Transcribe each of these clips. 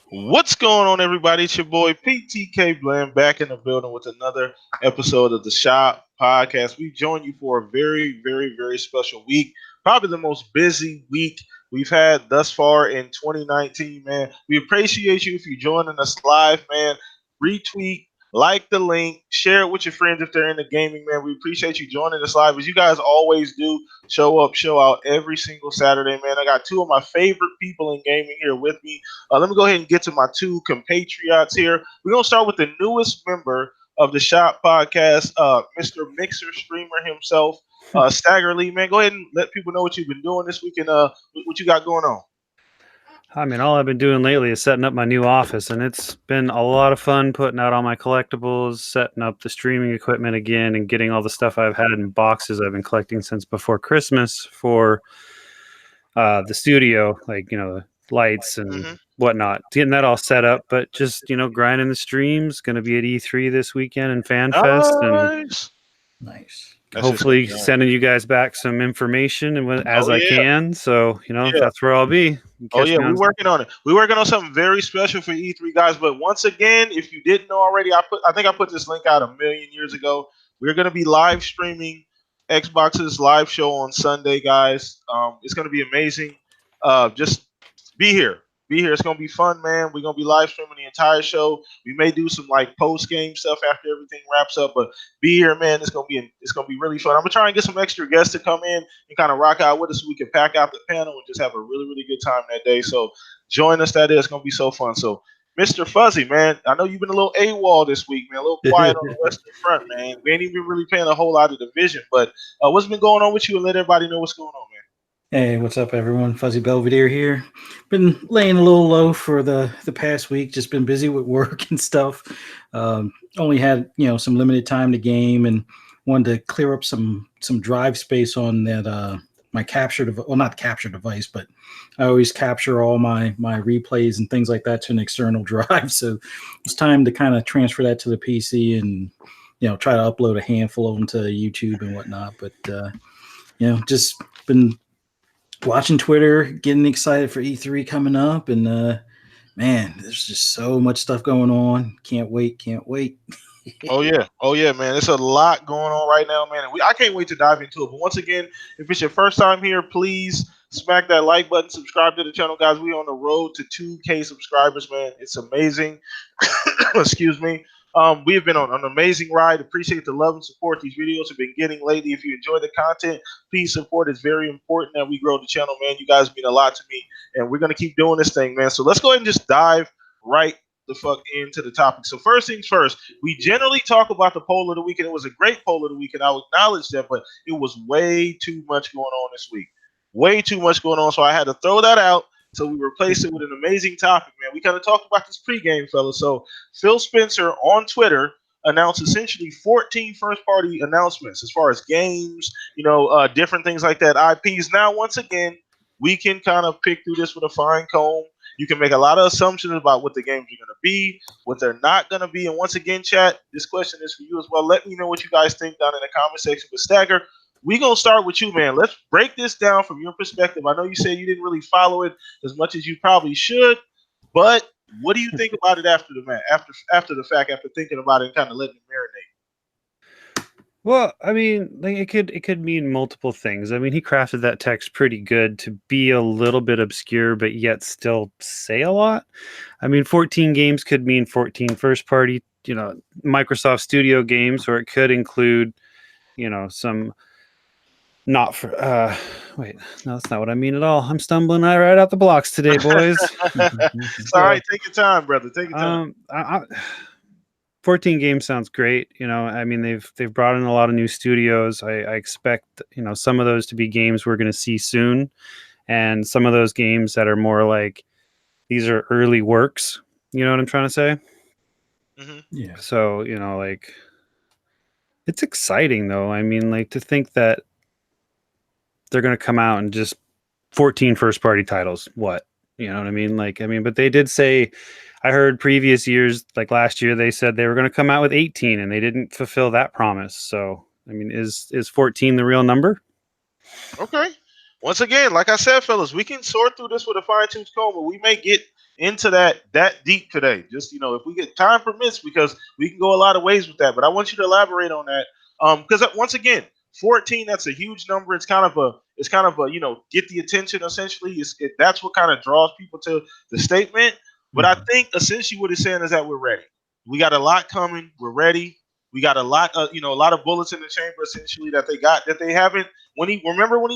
What's going on, everybody? It's your boy PTK Bland back in the building with another episode of the Shop Podcast. We join you for a very, very, very special week. Probably the most busy week we've had thus far in 2019, man. We appreciate you if you're joining us live, man. Retweet, like the link, share it with your friends if they're into gaming, man. We appreciate you joining us live, as you guys always do. Show up, show out every single Saturday, man. I got two of my favorite people in gaming here with me. Let me go ahead and get to my two compatriots here. We're going to start with the newest member of the Shop Podcast, Mr. Mixer Streamer himself, Staggerly. Man, go ahead and let people know what you've been doing this week and what you got going on. I mean, all I've been doing lately is setting up my new office, and it's been a lot of fun putting out all my collectibles, setting up the streaming equipment again, and getting all the stuff I've had in boxes I've been collecting since before Christmas for the studio, like, the lights and whatnot. Getting that all set up, but just, grinding the streams. Going to be at E3 this weekend and FanFest. Nice. And nice. Hopefully sending you guys back some information as I can. So, that's where I'll be. Oh yeah, we're working on it. We're working on something very special for E3 guys. But once again, if you didn't know already, I think I put this link out a million years ago. We're going to be live streaming Xbox's live show on Sunday, guys. It's going to be amazing. Just be here. Be here. It's going to be fun, man. We're going to be live streaming the entire show. We may do some like post game stuff after everything wraps up, but be here, man. It's going to be really fun. I'm going to try and get some extra guests to come in and kind of rock out with us so we can pack out the panel and just have a really, really good time that day. So join us that day. It's going to be so fun. So Mr. Fuzzy, man, I know you've been a little AWOL this week, man. A little quiet on the Western Front, man. We ain't even really paying a whole lot of division, but what's been going on with you, and let everybody know what's going on, man. Hey, what's up, everyone? Fuzzy Belvedere here. Been laying a little low for the past week. Just been busy with work and stuff. Only had some limited time to game, and wanted to clear up some drive space on that my capture device. Well, not capture device, but I always capture all my replays and things like that to an external drive. So it's time to kind of transfer that to the PC and try to upload a handful of them to YouTube and whatnot. But just been watching Twitter, getting excited for E3 coming up, and man, there's just so much stuff going on. Can't wait. Oh yeah, man. There's a lot going on right now, man. I can't wait to dive into it. But once again, if it's your first time here, please smack that like button, subscribe to the channel, guys. We on the road to 2K subscribers, man. It's amazing. Excuse me. We have been on an amazing ride. Appreciate the love and support these videos have been getting lately. If you enjoy the content, please support. It's very important that we grow the channel, man. You guys mean a lot to me, and we're gonna keep doing this thing, man. So let's go ahead and just dive right the fuck into the topic. So first things first, we generally talk about the poll of the week, and it was a great poll of the week, and I'll acknowledge that, but it was way too much going on this week. Way too much going on, so I had to throw that out. So we replaced it with an amazing topic, man. We kind of talked about this pregame, fellas. So Phil Spencer on Twitter announced essentially 14 first-party announcements as far as games, different things like that, IPs. Now, once again, we can kind of pick through this with a fine comb. You can make a lot of assumptions about what the games are going to be, what they're not going to be. And once again, chat, this question is for you as well. Let me know what you guys think down in the comment section. But Stagger, we're going to start with you, man. Let's break this down from your perspective. I know you said you didn't really follow it as much as you probably should, but what do you think about it after the fact, after thinking about it and kind of letting it marinate? Well, I mean, like it could mean multiple things. I mean, he crafted that text pretty good to be a little bit obscure, but yet still say a lot. I mean, 14 games could mean 14 first-party, Microsoft Studio games, or it could include, some. Not for wait, no, that's not what I mean at all. I'm stumbling right out the blocks today, boys. It's all right, take your time, brother. Take your time. 14 games sounds great. I mean, they've brought in a lot of new studios. I expect some of those to be games we're going to see soon, and some of those games that are more like these are early works. You know what I'm trying to say? Mm-hmm. Yeah. So like it's exciting though. I mean, like to think that they're going to come out and just 14 first-party titles. What? You know what I mean? But they did say, I heard previous years, like last year, they said they were going to come out with 18, and they didn't fulfill that promise. So, I mean, is 14 the real number? Okay. once again, like I said, fellas, we can sort through this with a fine-tooth comb, but we may get into that deep today. Just if we get time permits, because we can go a lot of ways with that. But I want you to elaborate on that, because once again, 14, that's a huge number. It's kind of a get the attention essentially. That's what kind of draws people to the statement. But I think essentially what it's saying is that we're ready. We got a lot coming. We're ready. We got a lot of a lot of bullets in the chamber essentially that they haven't. When he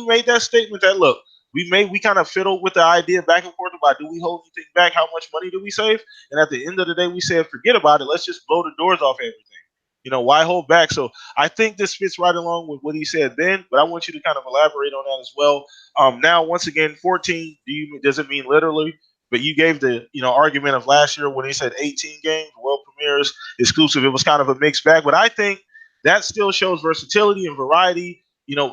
made that statement that look, we kind of fiddled with the idea back and forth about do we hold anything back, how much money do we save, and at the end of the day we said forget about it, let's just blow the doors off everything. Why hold back? So I think this fits right along with what he said then, but I want you to kind of elaborate on that as well. Now once again, 14 doesn't mean literally, but you gave the argument of last year when he said 18 games, world premieres, exclusive. It was kind of a mixed bag, but I think that still shows versatility and variety.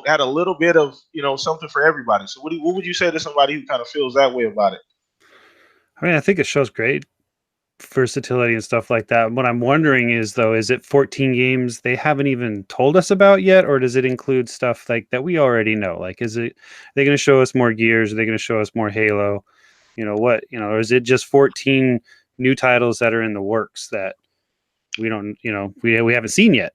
Had a little bit of something for everybody. So what would you say to somebody who kind of feels that way about it? I mean, I think it shows great versatility and stuff like that. What I'm wondering is, though, is it 14 games they haven't even told us about yet, or does it include stuff like that we already know? Like, are they going to show us more Gears? Are they going to show us more Halo? Or is it just 14 new titles that are in the works that we don't, we haven't seen yet?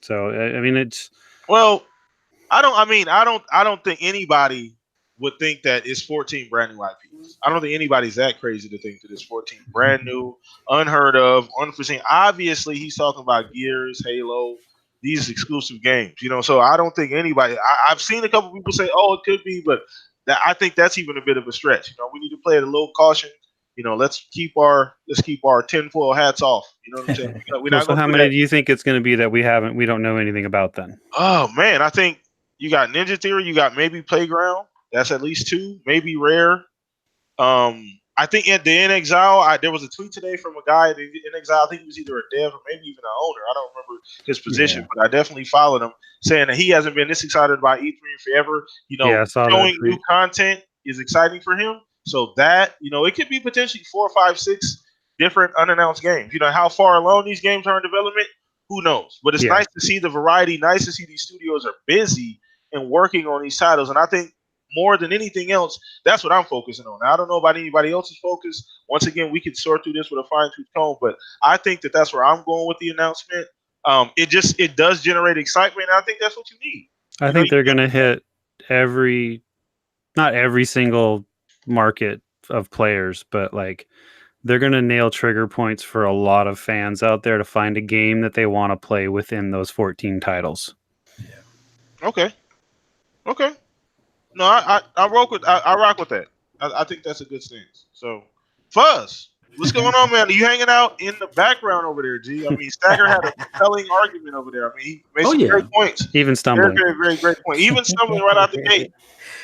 So I mean, it's I don't think anybody would think that it's 14 brand new IPs. I don't think anybody's that crazy to think that it's 14 brand new, unheard of, unforeseen. Obviously, he's talking about Gears, Halo, these exclusive games. So I don't think anybody. I've seen a couple people say, "Oh, it could be," but I think that's even a bit of a stretch. We need to play it a little caution. Let's keep our tinfoil hats off. You know what I'm saying? So how many do you think it's going to be that we don't know anything about then? Oh man, I think you got Ninja Theory, you got maybe Playground. That's at least 2, maybe Rare. I think at the NXile, there was a tweet today from a guy at the NXile. I think he was either a dev or maybe even an owner. I don't remember his position, but I definitely followed him, saying that he hasn't been this excited about E3 forever. Showing new content is exciting for him. So that it could be potentially 4, 5, 6 different unannounced games. How far along these games are in development, who knows? But it's nice to see the variety. Nice to see these studios are busy and working on these titles. And I think more than anything else, that's what I'm focusing on. Now, I don't know about anybody else's focus. Once again, we could sort through this with a fine-tooth comb, but I think that's where I'm going with the announcement. It does generate excitement, and I think that's what you need. I think they're going to hit not every single market of players, but like they're going to nail trigger points for a lot of fans out there to find a game that they want to play within those 14 titles. Yeah. Okay. No, I rock with that. I think that's a good stance. So, Fuzz, what's going on, man? Are you hanging out in the background over there, G? I mean, Stagger had a compelling argument over there. I mean, he made some great points. Even stumbling. Very, very, very great point. Even stumbling right out the gate.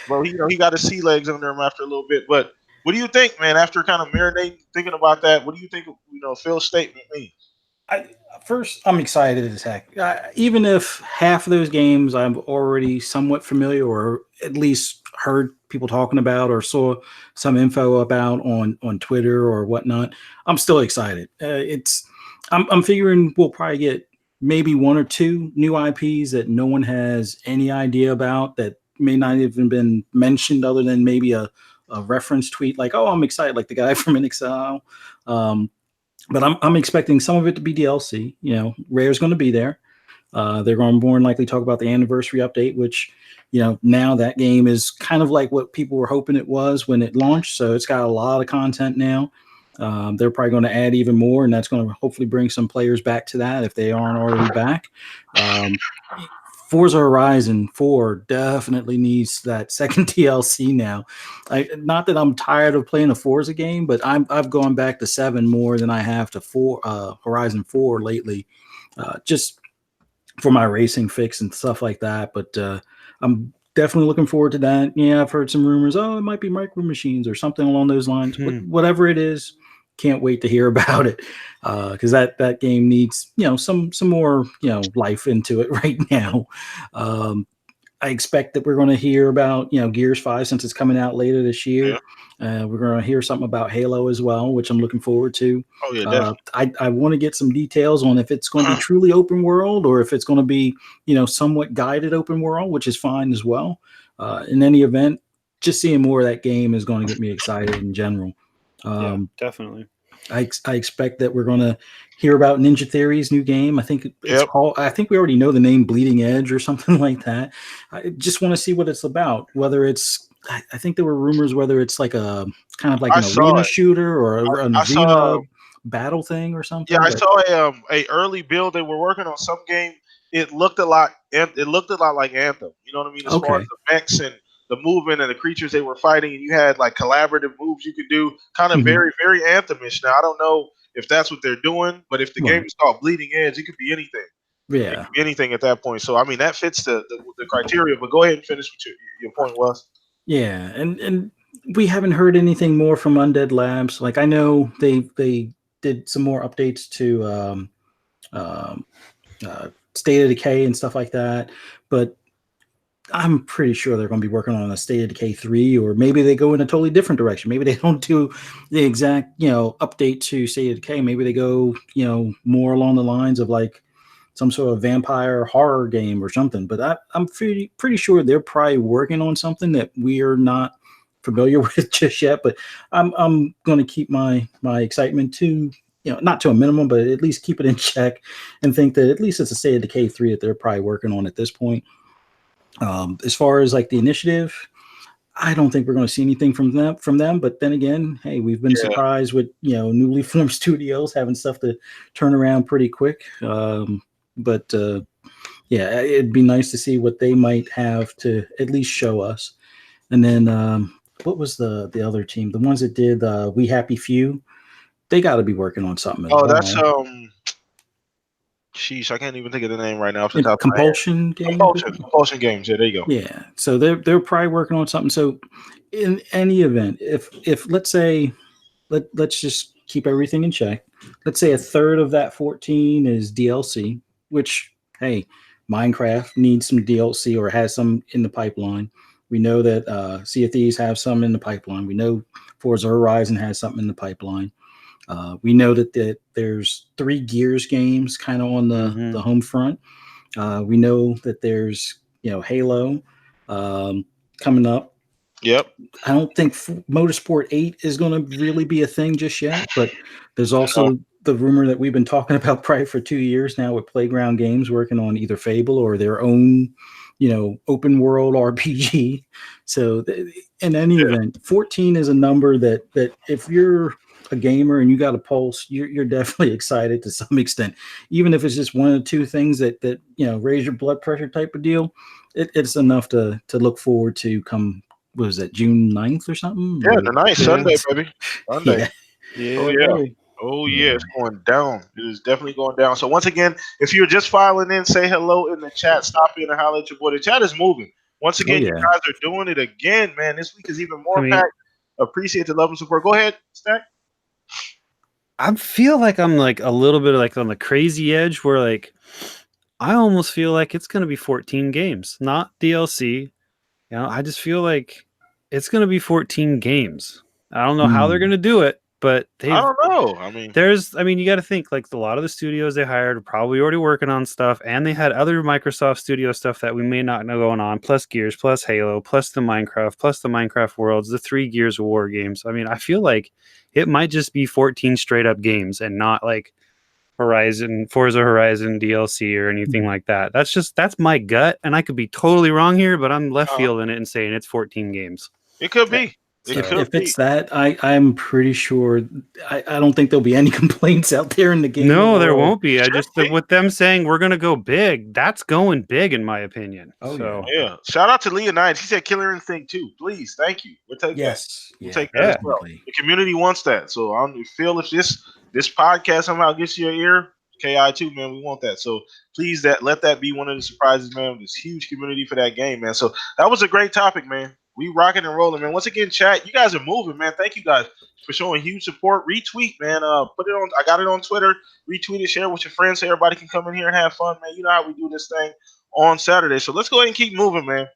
Well, he got his sea legs under him after a little bit. But what do you think, man? After kind of marinating, thinking about that, what do you think? Phil's statement means? First, I'm excited as heck. Even if half of those games I'm already somewhat familiar or at least heard people talking about or saw some info about on Twitter or whatnot, I'm still excited. I'm figuring we'll probably get maybe 1 or 2 new IPs that no one has any idea about, that may not even been mentioned other than maybe a reference tweet like, "Oh, I'm excited," like the guy from NXL. But I'm expecting some of it to be DLC. Rare's going to be there. They're going to more than likely talk about the anniversary update, which, now that game is kind of like what people were hoping it was when it launched. So it's got a lot of content now. They're probably going to add even more, and that's going to hopefully bring some players back to that if they aren't already back. Forza Horizon 4 definitely needs that second DLC now. Not that I'm tired of playing a Forza game, but I've gone back to 7 more than I have to Horizon 4 lately, just for my racing fix and stuff like that. But I'm definitely looking forward to that. Yeah, I've heard some rumors. Oh, it might be Micro Machines or something along those lines. Whatever it is, can't wait to hear about it, because that game needs some more life into it right now. I expect that we're going to hear about Gears 5 since it's coming out later this year. We're going to hear something about Halo as well, which I'm looking forward to. Oh yeah, definitely. I want to get some details on if it's going to be truly open world or if it's going to be somewhat guided open world, which is fine as well. in any event, just seeing more of that game is going to get me excited in general. Yeah, definitely. I expect that we're going to hear about Ninja Theory's new game. I think it's called. I think we already know the name Bleeding Edge or something like that. I just want to see what it's about. Whether it's, I think there were rumors whether it's like a kind of like an arena shooter or an arena battle thing or something. Yeah, I saw a early build. They were working on some game. It looked a lot. It looked a lot like Anthem. You know what I mean? As far as the mechs and the movement and the creatures they were fighting, and you had like collaborative moves you could do, kind of very, very Anthem-ish. Now I don't know if that's what they're doing, but if the game is called Bleeding Edge, it could be anything. Yeah, it could be anything at that point. So I mean, that fits the criteria. But go ahead and finish what your point was. Yeah, and we haven't heard anything more from Undead Labs. Like I know they did some more updates to State of Decay and stuff like that, but I'm pretty sure they're going to be working on a State of Decay 3, or maybe they go in a totally different direction. Maybe they don't do the exact, update to State of Decay. Maybe they go, more along the lines of like some sort of vampire horror game or something. But I'm pretty sure they're probably working on something that we are not familiar with just yet. But I'm going to keep my excitement to, not to a minimum, but at least keep it in check and think that at least it's a State of Decay 3 that they're probably working on at this point. As far as like the initiative, I don't think we're going to see anything from them. But then again, hey, we've been surprised with newly formed studios having stuff to turn around pretty quick. But it'd be nice to see what they might have to at least show us. And then what was the other team? The ones that did We Happy Few? They got to be working on something as well. Oh, that's sheesh, I can't even think of the name right now. Compulsion Games. Compulsion Games. Yeah, there you go. Yeah, so they're probably working on something. So, in any event, if let's say, let's just keep everything in check. Let's say a third of that 14 is DLC, which hey, Minecraft needs some DLC or has some in the pipeline. We know that Sea of Thieves have some in the pipeline. We know Forza Horizon has something in the pipeline. We know that there's 3 Gears games kind of on the home front. We know that there's Halo coming up. Yep. I don't think Motorsport 8 is going to really be a thing just yet, but there's also the rumor that we've been talking about probably for 2 years now with Playground Games working on either Fable or their own open world RPG. So in any event, 14 is a number that if you're a gamer and you got a pulse, you're definitely excited to some extent, even if it's just one or two things that raise your blood pressure type of deal. It's enough to look forward to come. What was that, June 9th or something? Yeah, the 9th, Sunday, baby. Sunday. Yeah. Oh yeah. Oh yeah, it's going down. It is definitely going down. So once again, if you're just filing in, say hello in the chat. Stop in and holler at your boy. The chat is moving. Once again, you guys are doing it again, man. This week is even more packed. Appreciate the love and support. Go ahead, Stack. I feel like I'm like a little bit like on the crazy edge where like I almost feel like it's going to be 14 games, not DLC. I just feel like it's going to be 14 games. I don't know how they're going to do it, but I don't know. I mean, you got to think like a lot of the studios they hired are probably already working on stuff, and they had other Microsoft Studio stuff that we may not know going on, plus Gears, plus Halo, plus the Minecraft Worlds, the 3 Gears of War games. I mean, I feel like it might just be 14 straight up games and not like Forza Horizon DLC or anything like that. That's my gut, and I could be totally wrong here, but I'm left fielding it and saying it's 14 games. It could be. If it's that, I'm pretty sure. I don't think there'll be any complaints out there in the game. No, there won't be. I just with them saying we're gonna go big, that's going big in my opinion. Yeah. Shout out to Leonidas. He said Killer Instinct 2. Please, thank you. We'll take that. We'll take that as well. The community wants that. So I feel if this podcast somehow gets your ear, KI2, man, we want that. So please let that be one of the surprises, man. This huge community for that game, man. So that was a great topic, man. We rocking and rolling, man. Once again, chat, you guys are moving, man. Thank you guys for showing huge support. Retweet, man. Put it on. I got it on Twitter. Retweet it, share it with your friends so everybody can come in here and have fun, man. You know how we do this thing on Saturday. So let's go ahead and keep moving, man.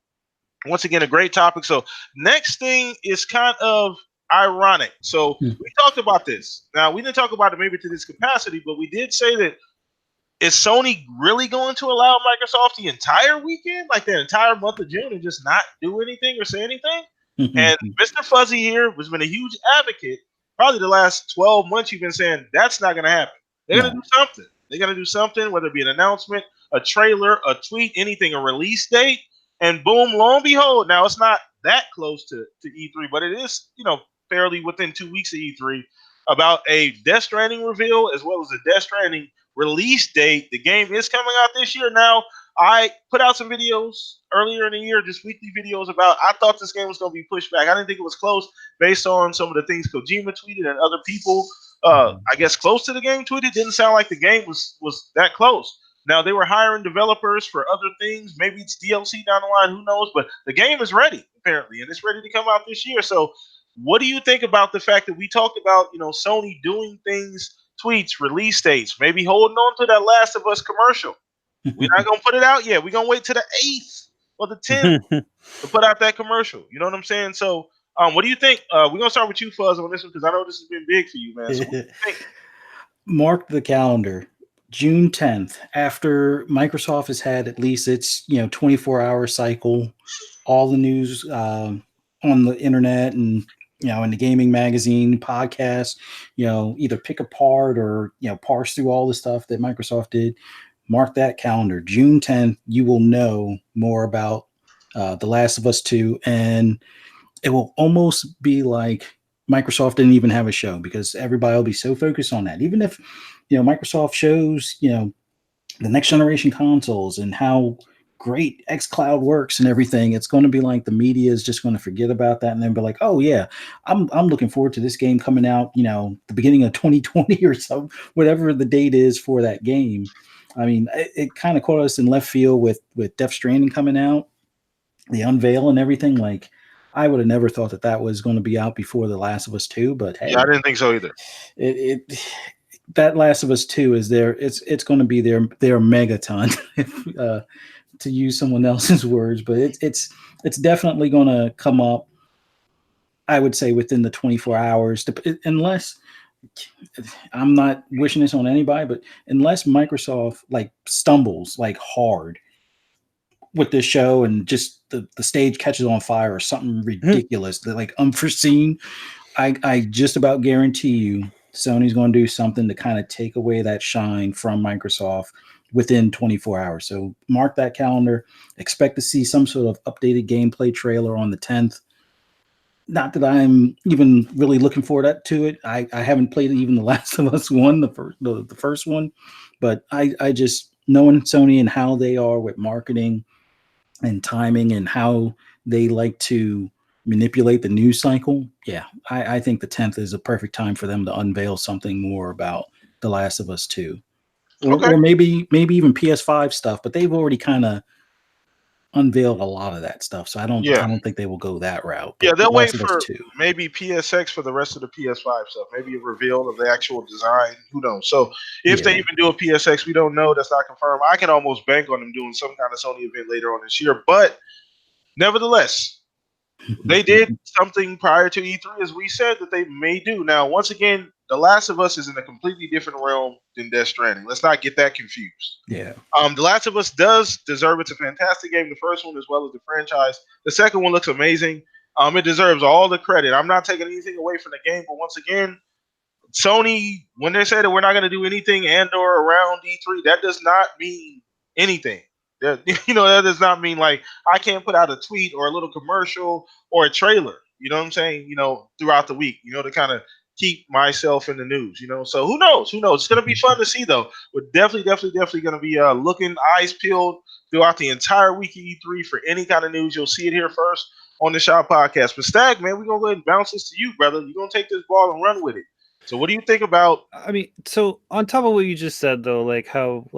Once again, a great topic. So next thing is kind of ironic. So we talked about this. Now, we didn't talk about it maybe to this capacity, but we did say that is Sony really going to allow Microsoft the entire weekend, like the entire month of June, and just not do anything or say anything? And Mr. Fuzzy here has been a huge advocate. Probably the last 12 months, you've been saying that's not going to happen. They're going to do something. They're going to do something, whether it be an announcement, a trailer, a tweet, anything, a release date, and boom, lo and behold. Now it's not that close to E3, but it is, fairly within 2 weeks of E3 about a Death Stranding reveal as well as a Death Stranding release date. The game is coming out this year. Now, I put out some videos earlier in the year, just weekly videos about, I thought this game was going to be pushed back. I didn't think it was close based on some of the things Kojima tweeted and other people, I guess, close to the game tweeted. Didn't sound like the game was that close. Now, they were hiring developers for other things. Maybe it's DLC down the line. Who knows? But the game is ready, apparently, and it's ready to come out this year. So what do you think about the fact that we talked about, Sony doing things, tweets, release dates, maybe holding on to that Last of Us commercial? We're not going to put it out yet. We're going to wait till the 8th or the 10th to put out that commercial. You know what I'm saying? So what do you think? We're going to start with you, Fuzz, on this one, because I know this has been big for you, man. So what do you think? Mark the calendar. June 10th, after Microsoft has had at least its 24-hour cycle, all the news on the internet and in the gaming magazine, podcast, either pick apart or parse through all the stuff that Microsoft did. Mark that calendar. June 10th, you will know more about The Last of Us 2, and it will almost be like Microsoft didn't even have a show because everybody will be so focused on that. Even if Microsoft shows the next generation consoles and how great xCloud works and everything, it's going to be like the media is just going to forget about that and then be like, oh yeah, I'm looking forward to this game coming out the beginning of 2020 or so, whatever the date is for that game. I mean, it kind of caught us in left field with Death Stranding coming out, the unveil and everything. Like, I would have never thought that was going to be out before The Last of Us 2, but hey, yeah, I didn't think so either. That Last of Us 2 is it's going to be their megaton, to use someone else's words, but it's definitely going to come up, I would say, within the 24 hours, unless, I'm not wishing this on anybody, but unless Microsoft stumbles hard with this show and just the stage catches on fire or something ridiculous that unforeseen, I just about guarantee you Sony's going to do something to kind of take away that shine from Microsoft within 24 hours. So mark that calendar. Expect to see some sort of updated gameplay trailer on the 10th. Not that I'm even really looking forward to it. I haven't played even The Last of Us 1, the first one, but I just, knowing Sony and how they are with marketing and timing and how they like to manipulate the news cycle, yeah, I think the 10th is a perfect time for them to unveil something more about The Last of Us 2. Or maybe even PS5 stuff, but they've already kind of unveiled a lot of that stuff, so I don't think they will go that route. Yeah, they'll wait for maybe PSX for the rest of the PS5 stuff. Maybe a reveal of the actual design. Who knows? So if they even do a PSX, we don't know. That's not confirmed. I can almost bank on them doing some kind of Sony event later on this year. But nevertheless, they did something prior to E3, as we said, that they may do. Now, once again, The Last of Us is in a completely different realm than Death Stranding. Let's not get that confused. Yeah. The Last of Us does deserve. It's a fantastic game, the first one as well as the franchise. The second one looks amazing. It deserves all the credit. I'm not taking anything away from the game, but once again, Sony, when they say that we're not going to do anything and or around E3, that does not mean anything. That does not mean I can't put out a tweet or a little commercial or a trailer, you know what I'm saying, throughout the week, to kind of keep myself in the news, So who knows? It's going to be fun to see, though. We're definitely going to be looking, eyes peeled throughout the entire week of E3 for any kind of news. You'll see it here first on the Shop Podcast. But Stag, man, we're going to go ahead and bounce this to you, brother. You're going to take this ball and run with it. So what do you think about... I mean, so on top of what you just said, though, how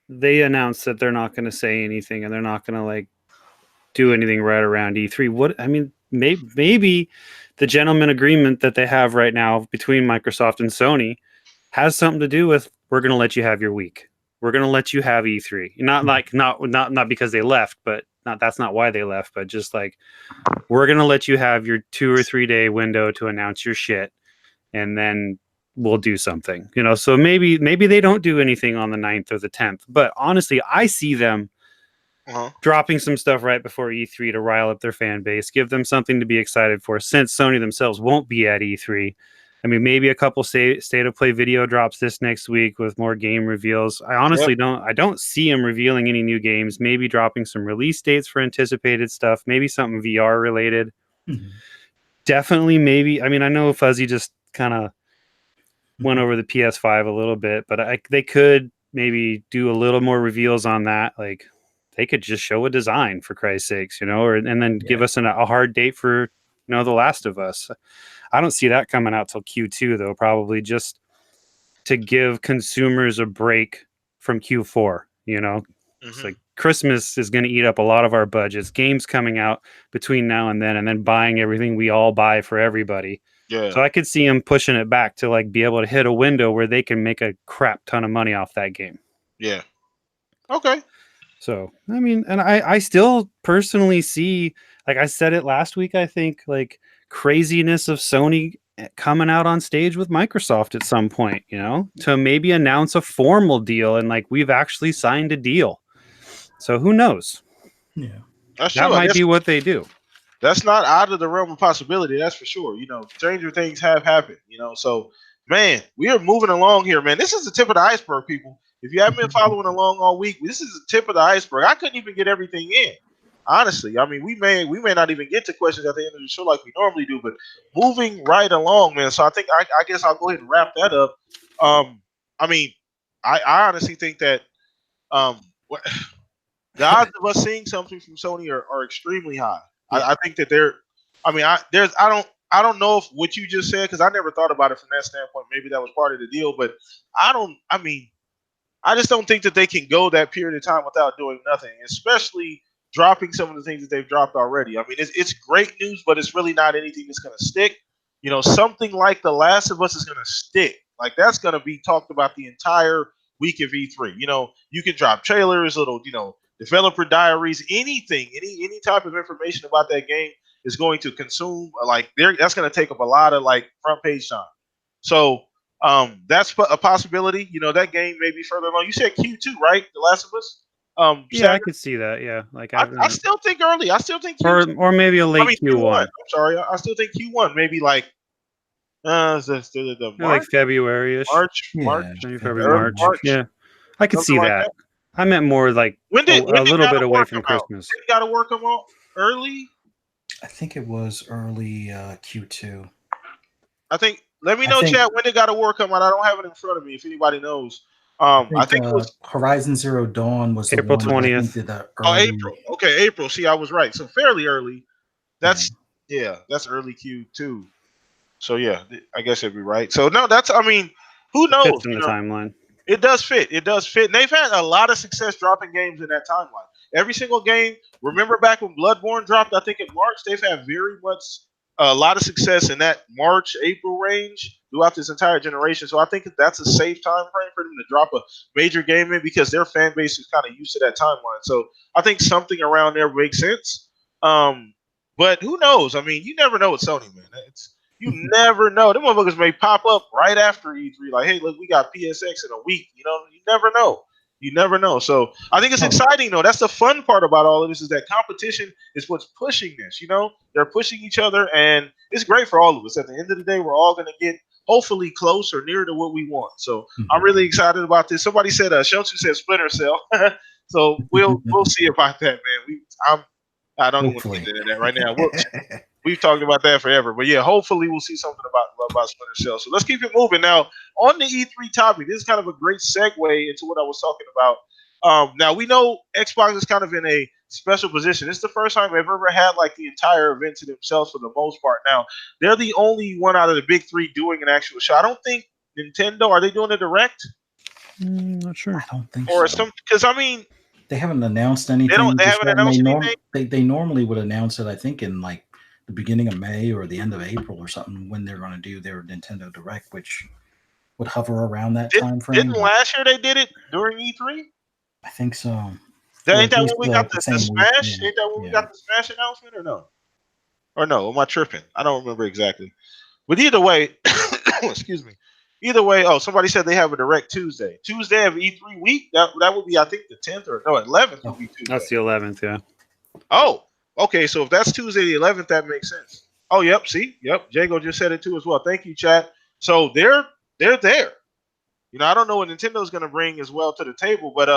they announced that they're not going to say anything and they're not going to do anything right around E3. Maybe the gentleman agreement that they have right now between Microsoft and Sony has something to do with, we're going to let you have your week. We're going to let you have E3. Not because they left, but that's not why they left, but just we're going to let you have your 2 or 3 day window to announce your shit. And then will do something, you know. So maybe they don't do anything on the 9th or the 10th. But honestly, I see them dropping some stuff right before E3 to rile up their fan base, give them something to be excited for, since Sony themselves won't be at E3. I mean, maybe a couple state of play video drops this next week with more game reveals. I honestly don't see them revealing any new games. Maybe dropping some release dates for anticipated stuff. Maybe something VR related. Mm-hmm. Definitely, maybe. I mean, I know Fuzzy just kind of went over the PS5 a little bit, but they could maybe do a little more reveals on that. Like, they could just show a design, for Christ's sakes, you know, and then give us a hard date for, you know, The Last of Us. I don't see that coming out till Q2 though, probably just to give consumers a break from Q4, you know. It's like Christmas is going to eat up a lot of our budgets. Games coming out between now and then buying everything we all buy for everybody. Yeah. So I could see them pushing it back to like be able to hit a window where they can make a crap ton of money off that game. Yeah. Okay. So, I mean, and I still personally see, like I said it last week, I think, like craziness of Sony coming out on stage with Microsoft at some point, you know, to maybe announce a formal deal and like we've actually signed a deal. So who knows? Yeah. That's that true. might be what they do. That's not out of the realm of possibility. That's for sure. You know, stranger things have happened, you know. So, man, we are moving along here, man. This is the tip of the iceberg, people. If you haven't been following along all week, this is the tip of the iceberg. I couldn't even get everything in. Honestly, I mean, we may not even get to questions at the end of the show like we normally do, but moving right along, man. So I think I guess I'll go ahead and wrap that up. I mean, I honestly think that the odds of us seeing something from Sony are extremely high. Yeah. I think that I don't know if what you just said, because I never thought about it from that standpoint. Maybe that was part of the deal, but I just don't think that they can go that period of time without doing nothing, especially dropping some of the things that they've dropped already. I mean, it's great news, but it's really not anything that's going to stick. You know, something like The Last of Us is going to stick. Like, that's going to be talked about the entire week of E3. You know, you can drop trailers, little, you know, developer diaries, anything, any type of information about that game is going to consume, like, that's going to take up a lot of, like, front page time. So, that's a possibility. You know, that game may be further along. You said Q2, right? The Last of Us. Yeah, I could see that. Yeah, like I still think early. I still think Q2. or maybe a late Q1. I'm sorry, I still think Q1. Maybe like March, like February-ish. March. February, March. Yeah, I could see that. I meant more like a little bit away from Christmas. Did God of War come out early? I think it was early Q2. I think. Let me know, chat. When did God of War come out? I don't have it in front of me. If anybody knows, I think it was Horizon Zero Dawn was April 20th. April. Okay, April. See, I was right. So fairly early. That's that's early Q2. So yeah, I guess it'd be right. So no, that's. I mean, who knows? Fits in the timeline. It does fit. It does fit. And they've had a lot of success dropping games in that timeline. Every single game. Remember back when Bloodborne dropped? I think in March. They've had very much. A lot of success in that March, April range throughout this entire generation. So I think that's a safe time frame for them to drop a major game in, because their fan base is kind of used to that timeline. So I think something around there makes sense. But who knows? I mean, you never know with Sony, man. You never know. Them motherfuckers may pop up right after E3. Like, hey, look, we got PSX in a week. You know, you never know. You never know. So I think it's exciting, though. That's the fun part about all of this, is that competition is what's pushing this. You know, they're pushing each other, and it's great for all of us. At the end of the day, we're all going to get hopefully close or near to what we want. So I'm really excited about this. Somebody said, Shelton said Splinter Cell. So we'll see about that, man. I don't want to get into that right now. We've talked about that forever, but yeah, hopefully we'll see something about Splinter Cell. So let's keep it moving. Now, on the E3 topic, this is kind of a great segue into what I was talking about. Now, we know Xbox is kind of in a special position. It's the first time they've ever had like the entire event to themselves for the most part. Now, they're the only one out of the big three doing an actual show. I don't think Nintendo, are they doing a direct? Not sure. I don't think or so. Because I mean, they haven't announced anything. They haven't announced anything. They normally would announce it, I think, in like the beginning of May or the end of April or something, when they're going to do their Nintendo Direct, which would hover around that time frame. Didn't last year they did it during E3? I think so. Ain't that when we got the Smash? Yeah. Ain't that when we got the Smash announcement, or no? Or no? Am I tripping? I don't remember exactly. But either way, excuse me. Either way, somebody said they have a direct Tuesday. Tuesday of E3 week. That would be, I think, the 10th or no 11th would be Tuesday. That's the 11th, yeah. Oh, okay. So if that's Tuesday the 11th, that makes sense. Oh, yep. See, yep. Jago just said it too as well. Thank you, chat. So they're there. I don't know what Nintendo's going to bring as well to the table, but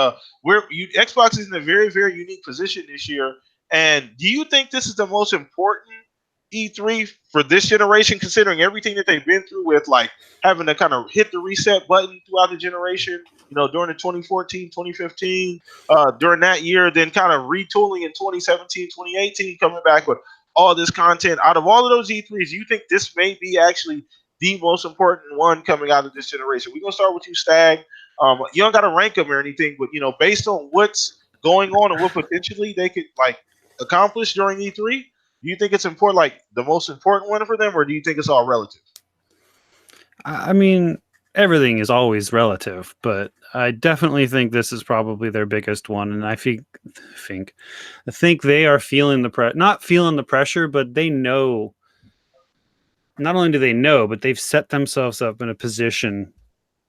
Xbox is in a very, very unique position this year. And do you think this is the most important E3 for this generation, considering everything that they've been through with like having to kind of hit the reset button throughout the generation, during the 2014, 2015, during that year, then kind of retooling in 2017, 2018, coming back with all this content. Out of all of those E3s, do you think this may be actually the most important one coming out of this generation? We're going to start with you, Stag. You don't got to rank them or anything, but, based on what's going on and what potentially they could like accomplish during E3, do you think it's important, like the most important one for them, or do you think it's all relative? I mean, everything is always relative, but I definitely think this is probably their biggest one. And I think they are feeling not feeling the pressure, but they know. Not only do they know, but they've set themselves up in a position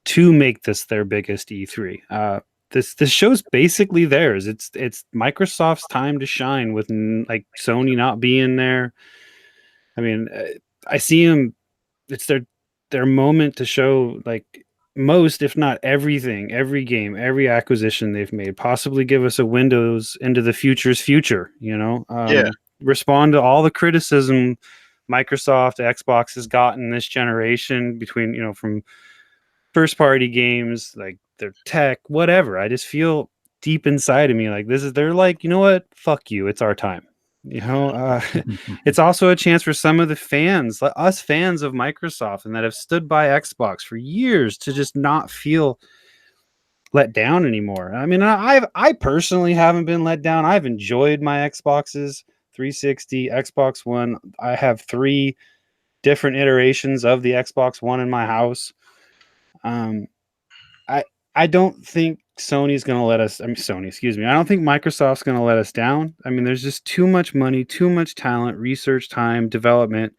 to make this their biggest E3. This show's basically theirs. It's Microsoft's time to shine with like Sony not being there. I mean, I see them. It's their moment to show like most, if not everything, every game, every acquisition they've made, possibly give us a windows into the future's future. Respond to all the criticism Microsoft, Xbox has gotten this generation between from first party games, like their tech, whatever. I just feel deep inside of me like they're like, you know what, fuck you, it's our time. It's also a chance for some of the fans, like us fans of Microsoft and that have stood by Xbox for years, to just not feel let down anymore. I mean, I personally haven't been let down. I've enjoyed my Xboxes, 360, Xbox One. I have 3 different iterations of the Xbox One in my house. I don't think Sony's going to let us. I mean, Sony, excuse me. I don't think Microsoft's going to let us down. I mean, there's just too much money, too much talent, research time, development,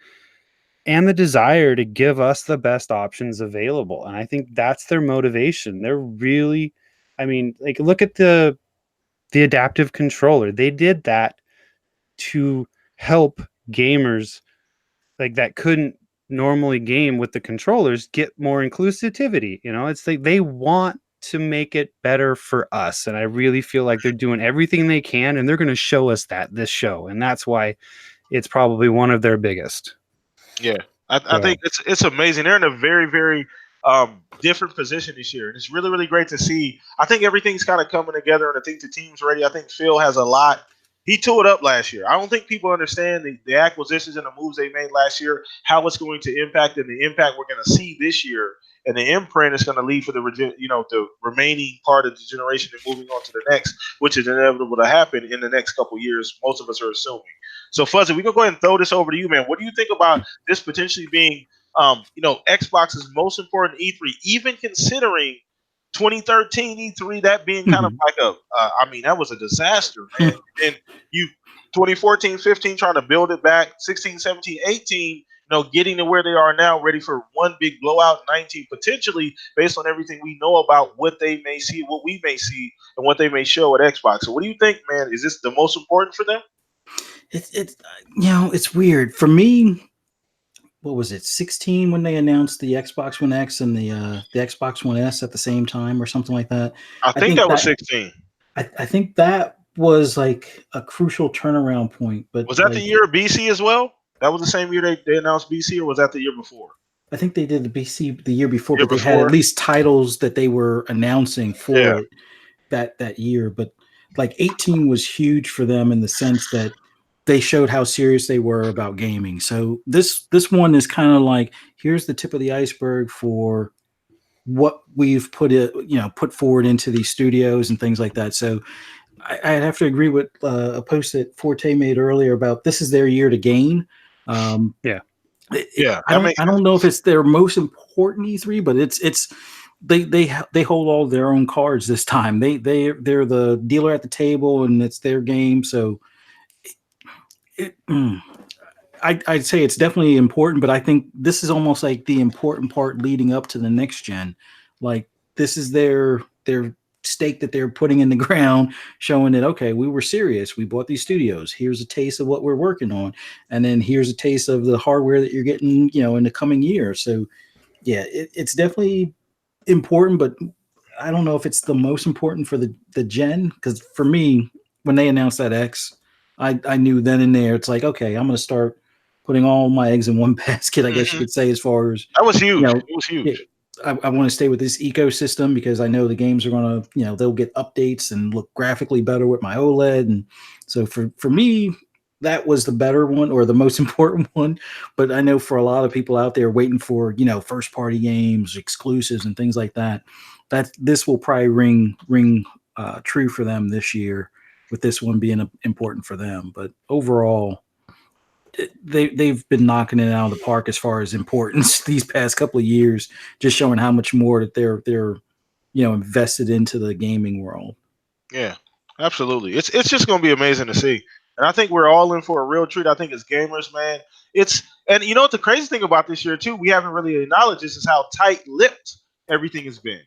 and the desire to give us the best options available. And I think that's their motivation. They're really, I mean, like, look at the adaptive controller. They did that to help gamers like that couldn't normally game with the controllers get more inclusivity. It's like they want to make it better for us, and I really feel like they're doing everything they can, and they're going to show us that this show, and that's why it's probably one of their biggest. Yeah, I think it's amazing. They're in a very, very different position this year, and it's really, really great to see. I think everything's kind of coming together, and I think the team's ready. I think Phil has a lot. He tore it up last year. I don't think people understand the acquisitions and the moves they made last year, how it's going to impact, and the impact we're going to see this year, and the imprint is going to leave for the remaining part of the generation and moving on to the next, which is inevitable to happen in the next couple of years. Most of us are assuming. So, Fuzzy, we're going to go ahead and throw this over to you, man. What do you think about this potentially being, Xbox's most important E3, even considering 2013 E3, that being kind of like that was a disaster, man. And you 2014, 15, trying to build it back, 16, 17, 18, getting to where they are now, ready for one big blowout, 19, potentially based on everything we know about what they may see, what we may see, and what they may show at Xbox. So what do you think, man? Is this the most important for them? It's weird. For me, what was it, 16 when they announced the Xbox One X and the Xbox One S at the same time or something like that? I think that was 16. I think that was like a crucial turnaround point. But was that the year of BC as well? That was the same year they announced BC, or was that the year before? I think they did the BC the year before, but they had at least titles that they were announcing for it that year. But like 18 was huge for them in the sense that they showed how serious they were about gaming. So this one is kind of like, here's the tip of the iceberg for what we've put forward into these studios and things like that. So I'd have to agree with a post that Forte made earlier about this is their year to gain. I don't know if it's their most important E3, but it's they hold all their own cards this time. They're the dealer at the table, and it's their game. So I'd say it's definitely important, but I think this is almost like the important part leading up to the next gen. Like this is their stake that they're putting in the ground, showing that okay, we were serious. We bought these studios. Here's a taste of what we're working on, and then here's a taste of the hardware that you're getting, in the coming year. So yeah, it's definitely important, but I don't know if it's the most important for the gen. Because for me, when they announced that X, I knew then and there it's like okay, I'm going to start putting all my eggs in one basket. I guess you Mhm. could say as far as That was you huge. know, It was yeah, huge. I want to stay with this ecosystem because I know the games are going to they'll get updates and look graphically better with my OLED, and so for me that was the better one or the most important one. But I know for a lot of people out there waiting for first party games, exclusives, and things like that, that this will probably ring true for them this year, with this one being important for them. But overall, they've been knocking it out of the park as far as importance these past couple of years, just showing how much more that they're invested into the gaming world. Yeah, absolutely. It's just gonna be amazing to see, and I think we're all in for a real treat. I think as gamers, man, it's and you know what the crazy thing about this year too, we haven't really acknowledged this is how tight-lipped everything has been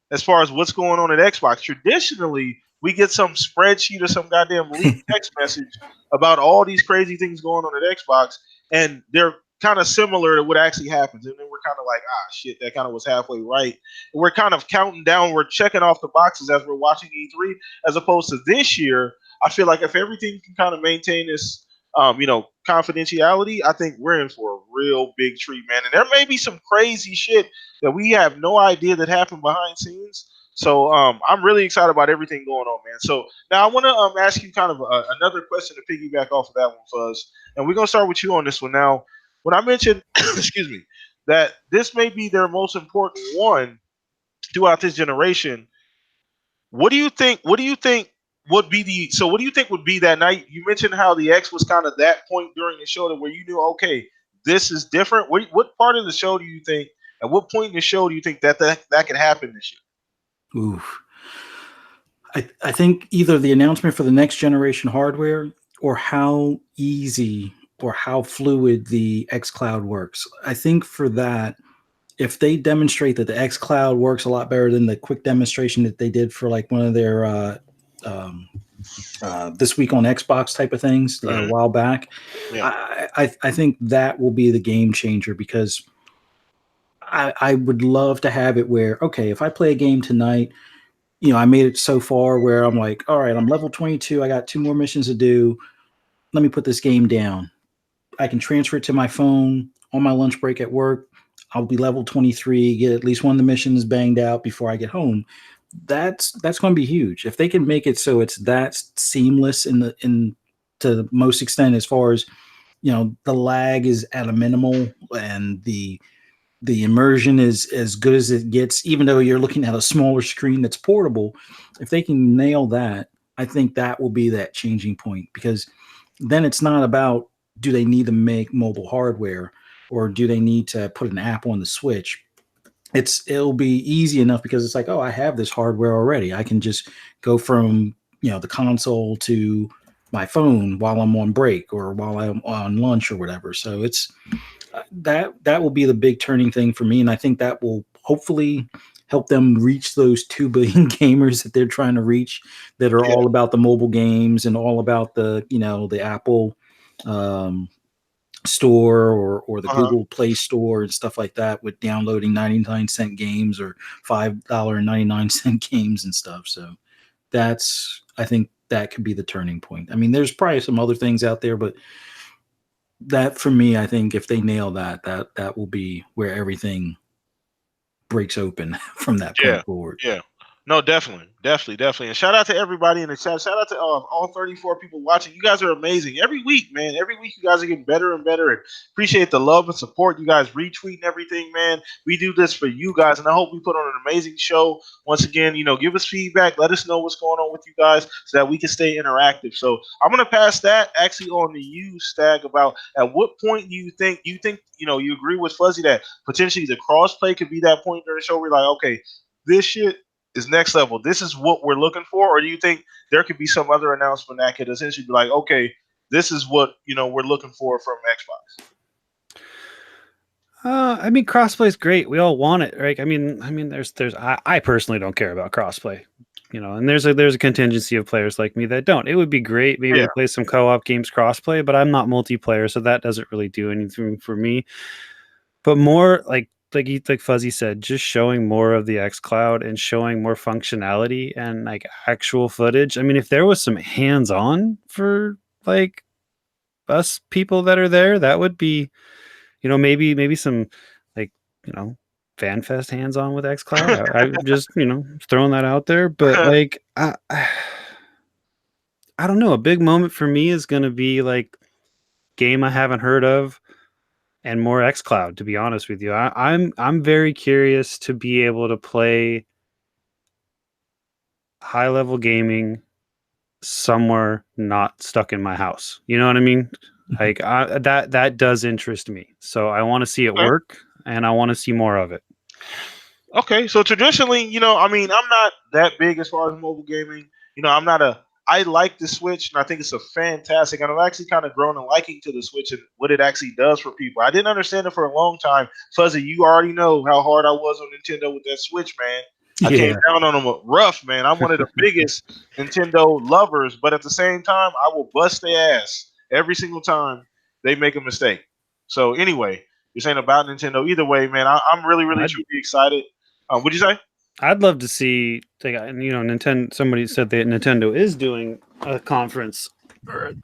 as far as what's going on at Xbox. Traditionally, we get some spreadsheet or some goddamn leaked text message about all these crazy things going on at Xbox, and they're kind of similar to what actually happens, and then we're kind of like, ah, shit, that kind of was halfway right. And we're kind of counting down, we're checking off the boxes as we're watching E3 as opposed to this year. I feel like if everything can kind of maintain this, confidentiality, I think we're in for a real big treat, man. And there may be some crazy shit that we have no idea that happened behind scenes. So I'm really excited about everything going on, man. So now I want to ask you kind of another question to piggyback off of that one, Fuzz. And we're gonna start with you on this one now. When I mentioned, excuse me, that this may be their most important one throughout this generation, what do you think? What do you think would be the so? What do you think would be that night? You mentioned how the X was kind of that point during the show that where you knew, okay, this is different. What part of the show do you think? At what point in the show do you think that could happen this Ooh, I think either the announcement for the next generation hardware or how easy or how fluid the X Cloud works. I think for that, if they demonstrate that the X Cloud works a lot better than the quick demonstration that they did for like one of their um, this week on Xbox type of things year? a while back, Yeah. I think that will be the game changer because I would love to have it where okay, if I play a game tonight, I made it so far where I'm like, all right, I'm level 22, I got 2 more missions to do. Let me put this game down. I can transfer it to my phone on my lunch break at work. I'll be level 23, get at least one of the missions banged out before I get home. That's going to be huge. If they can make it so it's that seamless in to the most extent, as far as the lag is at a minimal and the immersion is as good as it gets, even though you're looking at a smaller screen that's portable. If they can nail that, I think that will be that changing point because then it's not about do they need to make mobile hardware or do they need to put an app on the Switch. It'll be easy enough because it's like, oh, I have this hardware already. I can just go from the console to my phone while I'm on break or while I'm on lunch or whatever. So it's that will be the big turning thing for me, and I think that will hopefully help them reach those 2 billion gamers that they're trying to reach, that are Yeah. all about the mobile games and all about the Apple um, store or the Uh-huh. Google Play Store and stuff like that, with downloading 99-cent games or $5.99 games and stuff. So I think that could be the turning point. I mean, there's probably some other things out there, but that for me, I think if they nail that will be where everything breaks open from that Yeah, point forward. yeah. No, definitely, definitely, definitely. And shout out to everybody in the chat. Shout out to all 34 people watching. You guys are amazing. Every week, man. Every week, you guys are getting better and better. And appreciate the love and support. You guys retweeting everything, man. We do this for you guys, and I hope we put on an amazing show. Once again, give us feedback. Let us know what's going on with you guys so that we can stay interactive. So I'm gonna pass that actually on to you, Stag. About at what point do you think you agree with Fuzzy that potentially the crossplay could be that point during the show where you're like, okay, this shit is next level. This is what we're looking for, or do you think there could be some other announcement that could essentially be like, okay, this is what we're looking for from Xbox. I mean, crossplay is great. We all want it, right? I mean, I personally don't care about crossplay, and there's a contingency of players like me that don't. It would be great maybe to play some co-op games crossplay, but I'm not multiplayer, so that doesn't really do anything for me. But more like Fuzzy said, just showing more of the xCloud and showing more functionality and like actual footage. I mean, if there was some hands-on for like us people that are there, that would be, maybe some like, FanFest hands-on with xCloud. I'm just, throwing that out there. But like, I don't know. A big moment for me is going to be like game I haven't heard of and more xCloud, to be honest with you. I'm very curious to be able to play high-level gaming somewhere not stuck in my house. You know what I mean? Like that does interest me. So I want to see it work, and I want to see more of it. Okay, so traditionally, I mean, I'm not that big as far as mobile gaming. I like the Switch, and I think it's a fantastic. And I've actually kind of grown a liking to the Switch and what it actually does for people. I didn't understand it for a long time. Fuzzy, you already know how hard I was on Nintendo with that Switch, man. I came down on them rough, man. I'm one of the biggest Nintendo lovers, but at the same time, I will bust their ass every single time they make a mistake. So anyway, you're saying about Nintendo. Either way, man, I'm really, really, truly excited. What'd you say? I'd love to see, Nintendo. Somebody said that Nintendo is doing a conference. The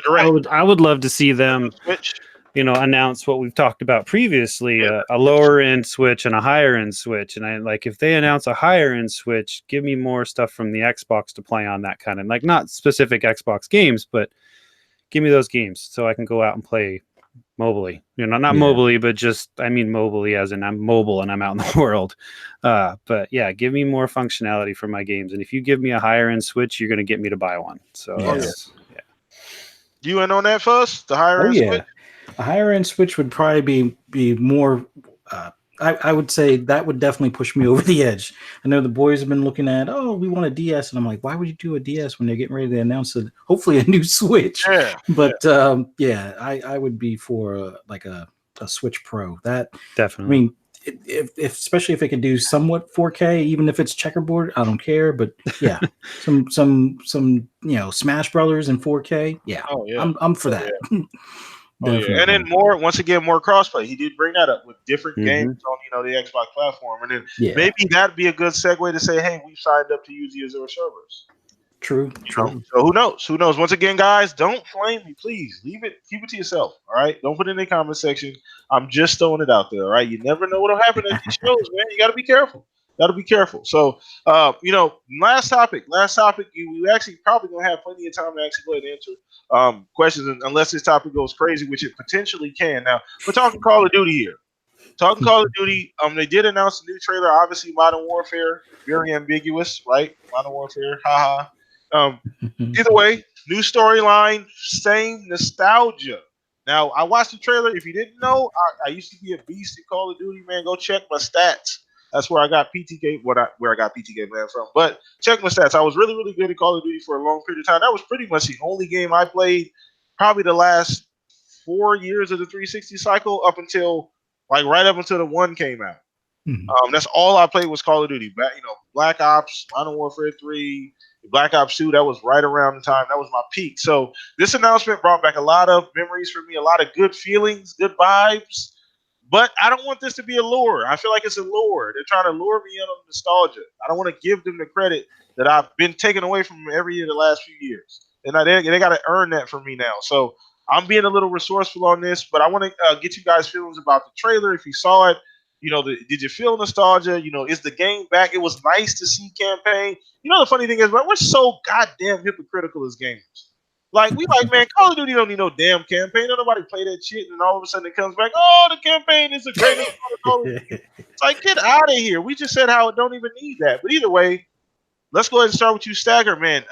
Direct. I would love to see them, Switch. Announce what we've talked about previously, a lower end Switch and a higher end Switch. And I like, if they announce a higher end Switch, give me more stuff from the Xbox to play on that kind of, like, not specific Xbox games, but give me those games so I can go out and play mobilely, not mobilely, but just, I mean mobilely as in I'm mobile and I'm out in the world. But yeah, give me more functionality for my games. And if you give me a higher end Switch, you're going to get me to buy one. So yeah. You in on that, Fuss? The higher end Switch? A higher end Switch would probably be more. I would say that would definitely push me over the edge. I know the boys have been looking at, we want a DS, and I'm like, why would you do a DS when they're getting ready to announce hopefully a new Switch? But I would be for like a Switch Pro. That definitely. I mean, if especially if it could do somewhat 4K, even if it's checkerboard, I don't care. But yeah, some Smash Brothers in 4K. Yeah, I'm for that. And then once again, more crossplay. He did bring that up with different games on the Xbox platform, and then maybe that'd be a good segue to say, hey, we've signed up to use the Azure servers. True. So who knows? Once again, guys, don't flame me, please. Keep it to yourself. All right, don't put it in the comment section. I'm just throwing it out there. All right, you never know what'll happen at these shows, man. You got to be careful. So, last topic. We actually probably gonna have plenty of time to actually go ahead and answer questions, unless this topic goes crazy, which it potentially can. Now, we're talking Call of Duty here. Call of Duty. They did announce a new trailer. Obviously, Modern Warfare, very ambiguous, right? Modern Warfare, haha. Either way, new storyline, same nostalgia. Now, I watched the trailer. If you didn't know, I used to be a beast in Call of Duty, man. Go check my stats. That's where I got PTK, where I got PTK man from. But check my stats. I was really, really good at Call of Duty for a long period of time. That was pretty much the only game I played probably the last 4 years of the 360 cycle right up until the 1 came out. That's all I played was Call of Duty. Black Ops, Modern Warfare 3, Black Ops 2, that was right around the time. That was my peak. So this announcement brought back a lot of memories for me, a lot of good feelings, good vibes. But I don't want this to be a lure. I feel like it's a lure. They're trying to lure me in on nostalgia. I don't want to give them the credit that I've been taken away from them every year the last few years. And they got to earn that from me now. So I'm being a little resourceful on this, but I want to get you guys' feelings about the trailer. If you saw it, did you feel nostalgia? Is the game back? It was nice to see campaign. The funny thing is, we're so goddamn hypocritical as gamers. Like, man, Call of Duty don't need no damn campaign. Don't nobody play that shit, and all of a sudden it comes back, the campaign is the greatest part of Call of Duty. It's like, get out of here. We just said how it don't even need that. But either way, let's go ahead and start with you, Stagger, man.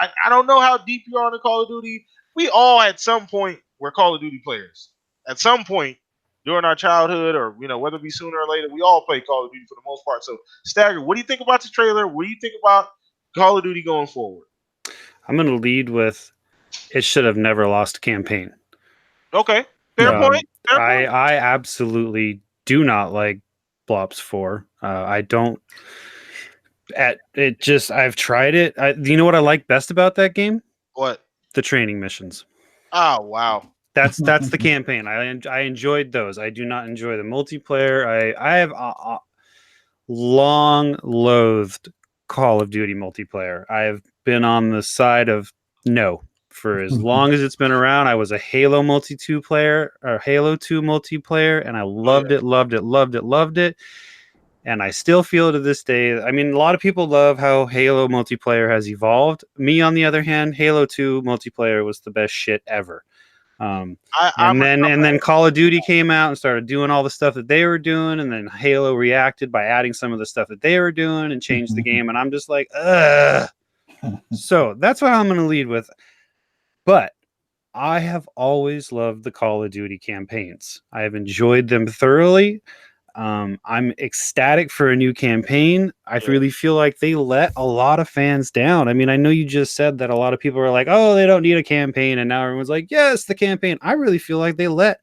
I don't know how deep you are in the Call of Duty. We all, at some point, were Call of Duty players. At some point, during our childhood, or whether it be sooner or later, we all play Call of Duty for the most part. So, Stagger, what do you think about the trailer? What do you think about Call of Duty going forward? I'm going to lead with, it should have never lost a campaign. Okay, fair point. Fair point. I absolutely do not like Blops 4. I don't. I've tried it. You know what I like best about that game? What? The training missions. Oh wow. That's the campaign. I enjoyed those. I do not enjoy the multiplayer. I have long loathed Call of Duty multiplayer. I have been on the side of no for as long as it's been around. I was a Halo Halo 2 multiplayer, and I loved it. And I still feel to this day. I mean, a lot of people love how Halo multiplayer has evolved. Me, on the other hand, Halo 2 multiplayer was the best shit ever. And then Call of Duty came out and started doing all the stuff that they were doing, and then Halo reacted by adding some of the stuff that they were doing and changed the game. And I'm just like, ugh. So that's what I'm going to lead with. But I have always loved the Call of Duty campaigns. I have enjoyed them thoroughly. I'm ecstatic for a new campaign. I really feel like they let a lot of fans down. I mean, I know you just said that a lot of people are like, oh, they don't need a campaign. And now everyone's like, yes, the campaign. I really feel like they let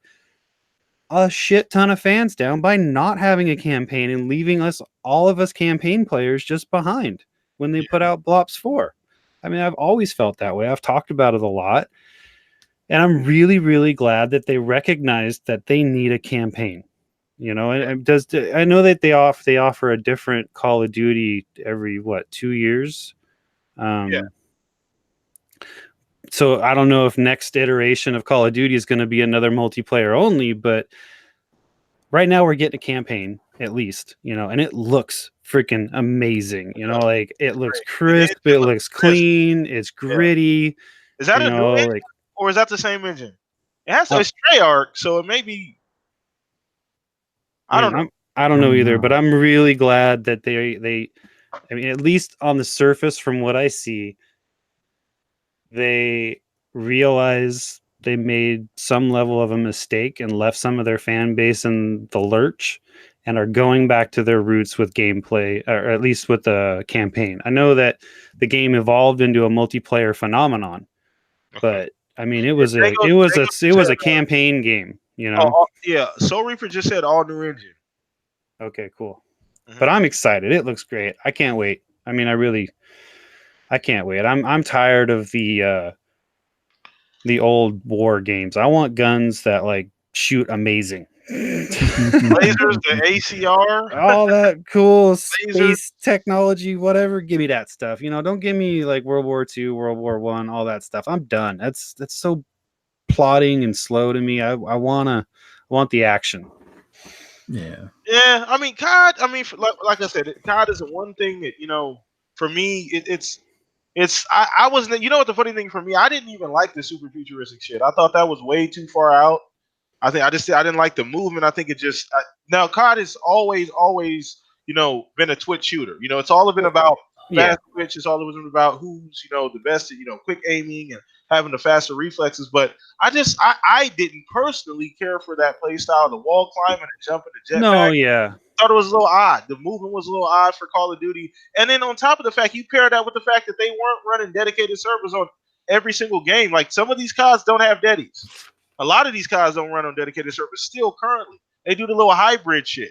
a shit ton of fans down by not having a campaign and leaving all of us campaign players just behind when they put out Blops 4. I mean, I've always felt that way. I've talked about it a lot. And I'm really, really glad that they recognized that they need a campaign. You know, I know that they offer a different Call of Duty every 2 years. So I don't know if next iteration of Call of Duty is going to be another multiplayer only, but right now we're getting a campaign at least, you know, and it looks freaking amazing. You know, like it looks crisp, it looks clean, it's gritty. Is that a new engine, or is that the same engine? It has a Treyarch, so it may be. I don't know. I don't know either, but I'm really glad that they I mean, at least on the surface from what I see, they realize they made some level of a mistake and left some of their fan base in the lurch and are going back to their roots with gameplay, or at least with the campaign. I know that the game evolved into a multiplayer phenomenon, but I mean, it was a campaign game. You know? Soul Reaper just said all new engine. Okay, cool. But I'm excited. It looks great. I can't wait. I mean, I can't wait. I'm tired of the old war games. I want guns that like shoot amazing. Lasers, the ACR, all that cool space technology, whatever. Give me that stuff. You know, don't give me like World War II, World War I, all that stuff. I'm done. That's so plodding and slow to me. I want the action. Yeah. I mean, COD. I mean, like I said, COD is the one thing that, you know, for me, it's. I wasn't. You know what the funny thing for me? I didn't even like the super futuristic shit. I thought that was way too far out. I didn't like the movement. I think it just now COD has always you know been a twitch shooter. You know, it's all been about fast twitch. It's all been about who's, you know, the best at, you know, quick aiming and having the faster reflexes. But I didn't personally care for that play style, the wall climbing and jumping, the jetpack. No, yeah. I thought it was a little odd. The movement was a little odd for Call of Duty. And then on top of the fact, you pair that with the fact that they weren't running dedicated servers on every single game. Like some of these CODs don't have dedies. A lot of these CODs don't run on dedicated servers still currently. They do the little hybrid shit.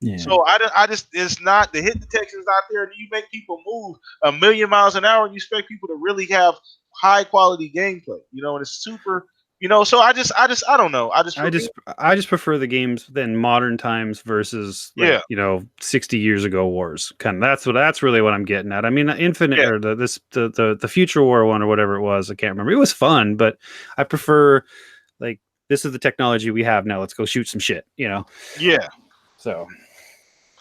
Yeah. So I just it's not the hit detection is not there, and you make people move 1,000,000 miles an hour, and you expect people to really have high quality gameplay, you know, and it's super, you know. So I don't know. I just prefer the games in modern times versus like, you know, 60 years ago wars. Kind of that's really what I'm getting at. I mean, Infinite or the Future War one or whatever it was, I can't remember. It was fun, but I prefer like this is the technology we have now. Let's go shoot some shit, you know. Yeah. So.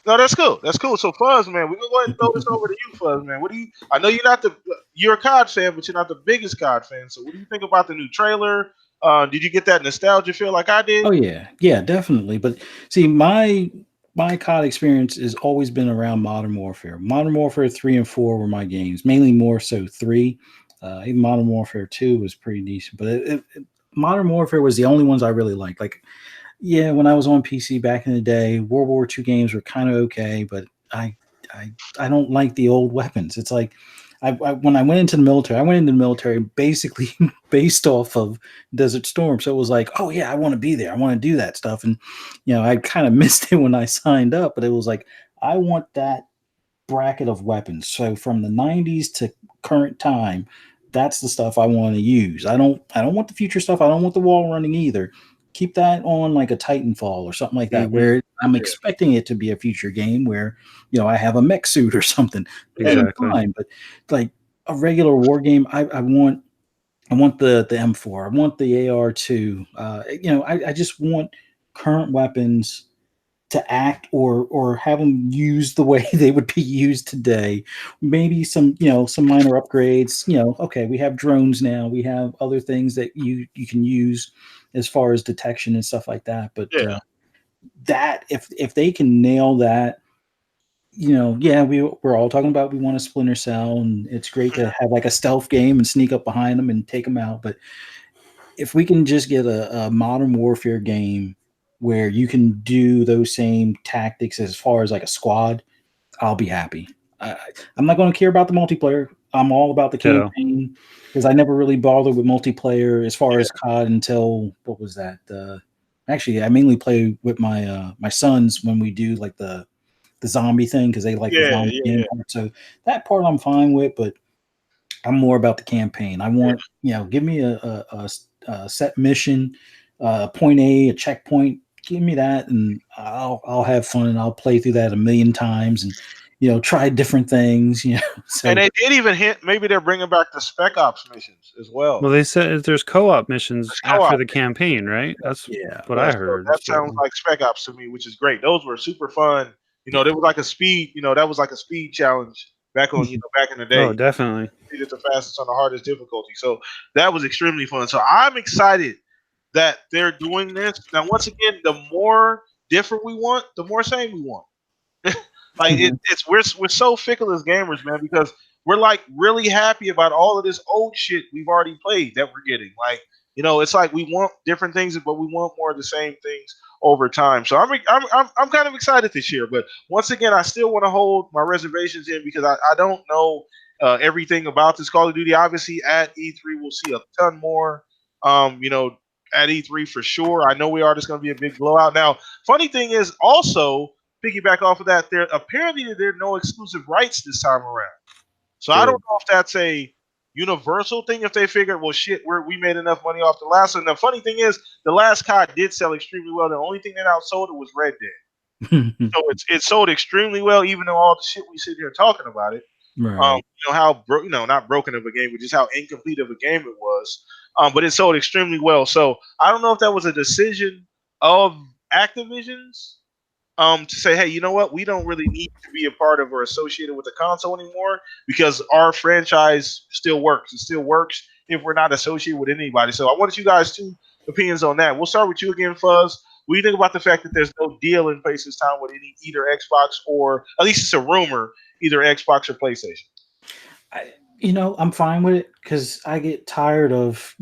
No, that's cool. That's cool. So Fuzz, man, we're gonna go ahead and throw this over to you, Fuzz, man. What do you? I know you're a COD fan, but you're not the biggest COD fan. So what do you think about the new trailer? Did you get that nostalgia feel like I did? Oh yeah, definitely. But see, my COD experience has always been around Modern Warfare. Modern Warfare 3 and 4 were my games, mainly more so 3. Even Modern Warfare 2 was pretty decent, but Modern Warfare was the only ones I really liked. Like. Yeah, when I was on PC back in the day, World War II games were kind of okay, but I don't like the old weapons. It's like when I went into the military basically based off of Desert Storm. So it was like, oh yeah, I want to be there. I want to do that stuff. And I kind of missed it when I signed up, but it was like, I want that bracket of weapons. So from the 90s to current time, that's the stuff I want to use. I don't want the future stuff. I don't want the wall running either. Keep that on like a Titanfall or something like that, where I'm expecting it to be a future game where I have a mech suit or something. Exactly. Fine, but like a regular war game, I want the M4. I want the AR2. I just want current weapons to act or have them used the way they would be used today. Maybe some minor upgrades. Okay, we have drones now. We have other things that you can use as far as detection and stuff like that. But that if they can nail that, we're all talking about we want a Splinter Cell, and it's great to have like a stealth game and sneak up behind them and take them out. But if we can just get a modern warfare game where you can do those same tactics as far as like a squad, I'll be happy. I'm not going to care about the multiplayer. I'm all about the campaign because I never really bothered with multiplayer as far as COD until what was that? Actually, I mainly play with my sons when we do like the zombie thing because they like the zombie game part. So that part I'm fine with, but I'm more about the campaign. I want give me a set mission, point A, a checkpoint. Give me that, and I'll have fun, and I'll play through that a million times, and try different things. So, and they did even hint maybe they're bringing back the Spec Ops missions as well. Well, they said there's co-op missions after the campaign, right? That's what I heard. So that sounds like Spec Ops to me, which is great. Those were super fun. There was like a speed. That was like a speed challenge back on back in the day. Oh, definitely. It's the fastest on the hardest difficulty. So that was extremely fun. So I'm excited that they're doing this. Now, once again, the more different we want, the more same we want. We're so fickle as gamers, man, because we're like really happy about all of this old shit we've already played that we're getting. It's like we want different things, but we want more of the same things over time. So I'm kind of excited this year, but once again, I still want to hold my reservations in because I don't know everything about this Call of Duty. Obviously, at E3 we'll see a ton more. At E3 for sure. I know we are just going to be a big blowout. Now, funny thing is also piggyback off of that, there are no exclusive rights this time around. So I don't know if that's a universal thing. If they figured, well, shit, we made enough money off the last one. The funny thing is, the last COD did sell extremely well. The only thing that outsold it was Red Dead. So it sold extremely well, even though all the shit we sit here talking about it. Right. How not broken of a game, but just how incomplete of a game it was. But it sold extremely well. So I don't know if that was a decision of Activision's to say, hey, you know what? We don't really need to be a part of or associated with the console anymore because our franchise still works. It still works if we're not associated with anybody. So I wanted you guys two opinions on that. We'll start with you again, Fuzz. What do you think about the fact that there's no deal in place this time with either Xbox or at least it's a rumor, either Xbox or PlayStation? I'm fine with it because I get tired of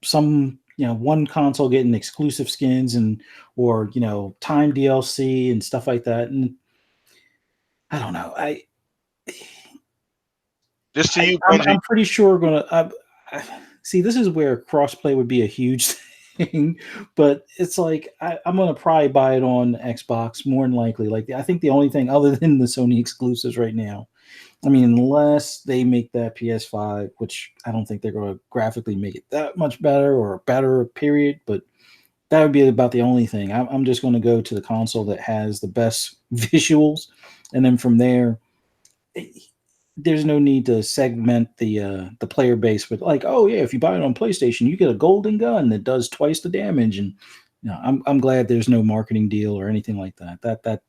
some one console getting exclusive skins or time DLC and stuff like that, and I don't know. I'm pretty sure gonna see. This is where crossplay would be a huge thing, but it's like I'm gonna probably buy it on Xbox more than likely. Like I think the only thing other than the Sony exclusives right now. I mean, unless they make that PS5, which I don't think they're going to graphically make it that much better or better, period. But that would be about the only thing. I'm just going to go to the console that has the best visuals. And then from there, there's no need to segment the player base. But like, oh, yeah, if you buy it on PlayStation, you get a golden gun that does twice the damage. And I'm glad there's no marketing deal or anything like that. I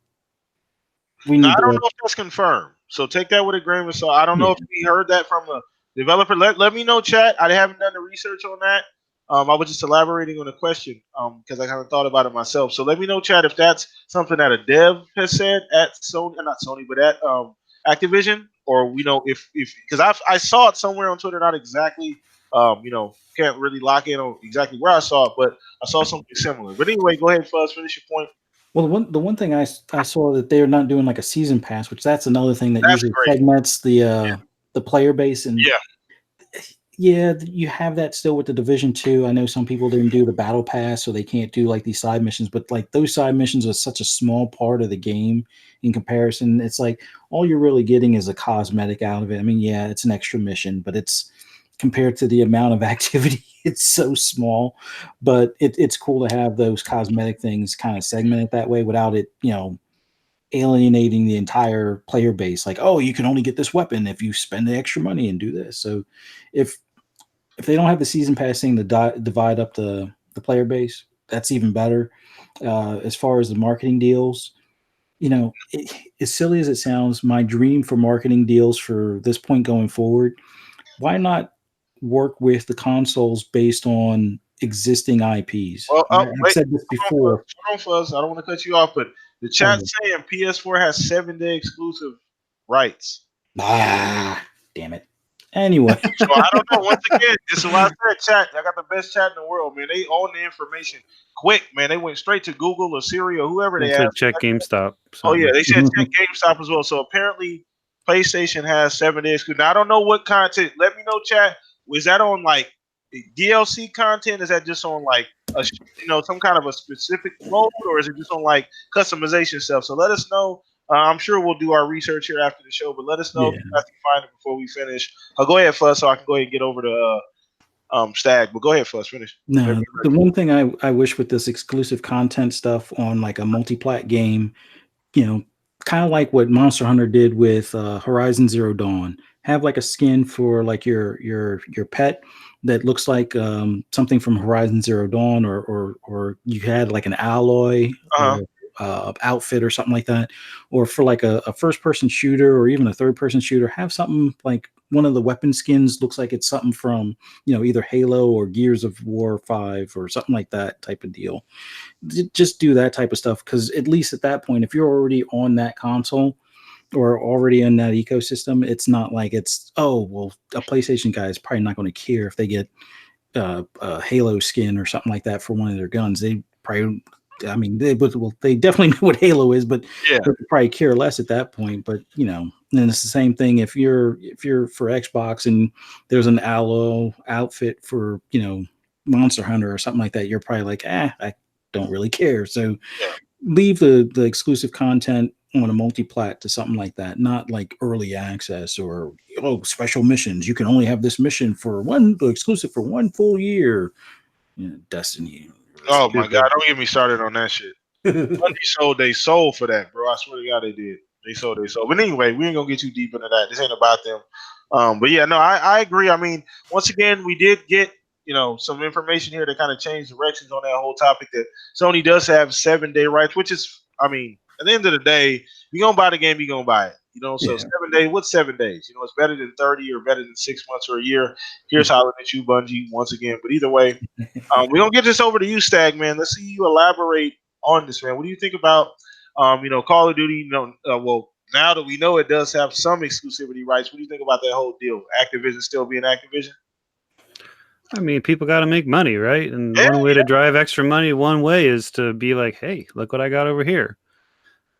don't know if that's confirmed. So take that with a grain of salt. I don't know if we heard that from a developer. Let me know, chat. I haven't done the research on that. I was just elaborating on the question because I kind of thought about it myself. So let me know, chat, if that's something that a dev has said at Sony, not Sony, but at Activision, or if because I saw it somewhere on Twitter, not exactly. Can't really lock in on exactly where I saw it, but I saw something similar. But anyway, go ahead, Fuzz. Finish your point. Well, the one thing I saw that they're not doing like a season pass, which that's another thing that usually segments the the player base, and Yeah. yeah, you have that still with the Division 2. I know some people didn't do the battle pass, so they can't do like these side missions, but like those side missions are such a small part of the game in comparison. It's like all you're really getting is a cosmetic out of it. I mean, yeah, it's an extra mission, but it's compared to the amount of activity, it's so small. But it's cool to have those cosmetic things kind of segmented that way without it, alienating the entire player base. Like, oh, you can only get this weapon if you spend the extra money and do this. So if they don't have the season pass thing to divide up the player base, that's even better. As far as the marketing deals, as silly as it sounds, my dream for marketing deals for this point going forward, why not work with the consoles based on existing IPs? Well, I've wait, said this before. hold on, Fuzz. I don't want to cut you off, but the chat Oh, saying PS4 has 7-day exclusive rights. damn it. Anyway. So I don't know. Once again, this is why I said chat. I got the best chat in the world, man. They own the information quick, man. They went straight to Google or Siri or whoever they It said asked. check GameStop. Oh yeah, So they said check GameStop as well. So apparently, PlayStation has 7 days. Now I don't know what content. Let me know, chat. Was that on like DLC content? Is that just on like some kind of a specific mode, or is it just on like customization stuff? So let us know. I'm sure we'll do our research here after the show, but let us know if you guys can find it before we finish. Go ahead, Fuzz, so I can go ahead and get over to Stag. But go ahead, Fuzz, finish. No, the one thing I wish with this exclusive content stuff on like a multi-plat game, kind of like what Monster Hunter did with Horizon Zero Dawn, have like a skin for like your pet that looks like something from Horizon Zero Dawn, or you had like an alloy or outfit or something like that, or for like a first-person shooter or even a third-person shooter, have something like one of the weapon skins looks like it's something from either Halo or Gears of War 5 or something like that type of deal. Just do that type of stuff, because at least at that point, if you're already on that console or already in that ecosystem, it's not like it's, oh well, a PlayStation guy is probably not going to care if they get a Halo skin or something like that for one of their guns. They probably, I mean, they definitely know what Halo is, but Yeah. they could probably care less at that point. But and it's the same thing if you're for Xbox and there's an Allo outfit for Monster Hunter or something like that, you're probably like, I don't really care. So leave the exclusive content on a multi-plat to something like that, not like early access or special missions. You can only have this mission for exclusive for one full year. Destiny. Oh my God! Don't get me started on that shit. Bungie sold they soul for that, bro. I swear to God, they did. They sold they soul. But anyway, we ain't gonna get too deep into that. This ain't about them. But yeah, no, I agree. I mean, once again, we did get some information here that kind of changed directions on that whole topic. That Sony does have 7-day rights, which is, I mean, at the end of the day, you gonna buy the game, you gonna buy it. So 7 days. What's 7 days? It's better than 30 or better than 6 months or a year. Here's hollering at you, Bungie, once again. But either way, we're gonna get this over to you, Stag, man. Let's see you elaborate on this, man. What do you think about Call of Duty? Well, now that we know it does have some exclusivity rights, what do you think about that whole deal? Activision still being Activision? I mean, people got to make money, right? And one way to drive extra money one way is to be like, hey, look what I got over here.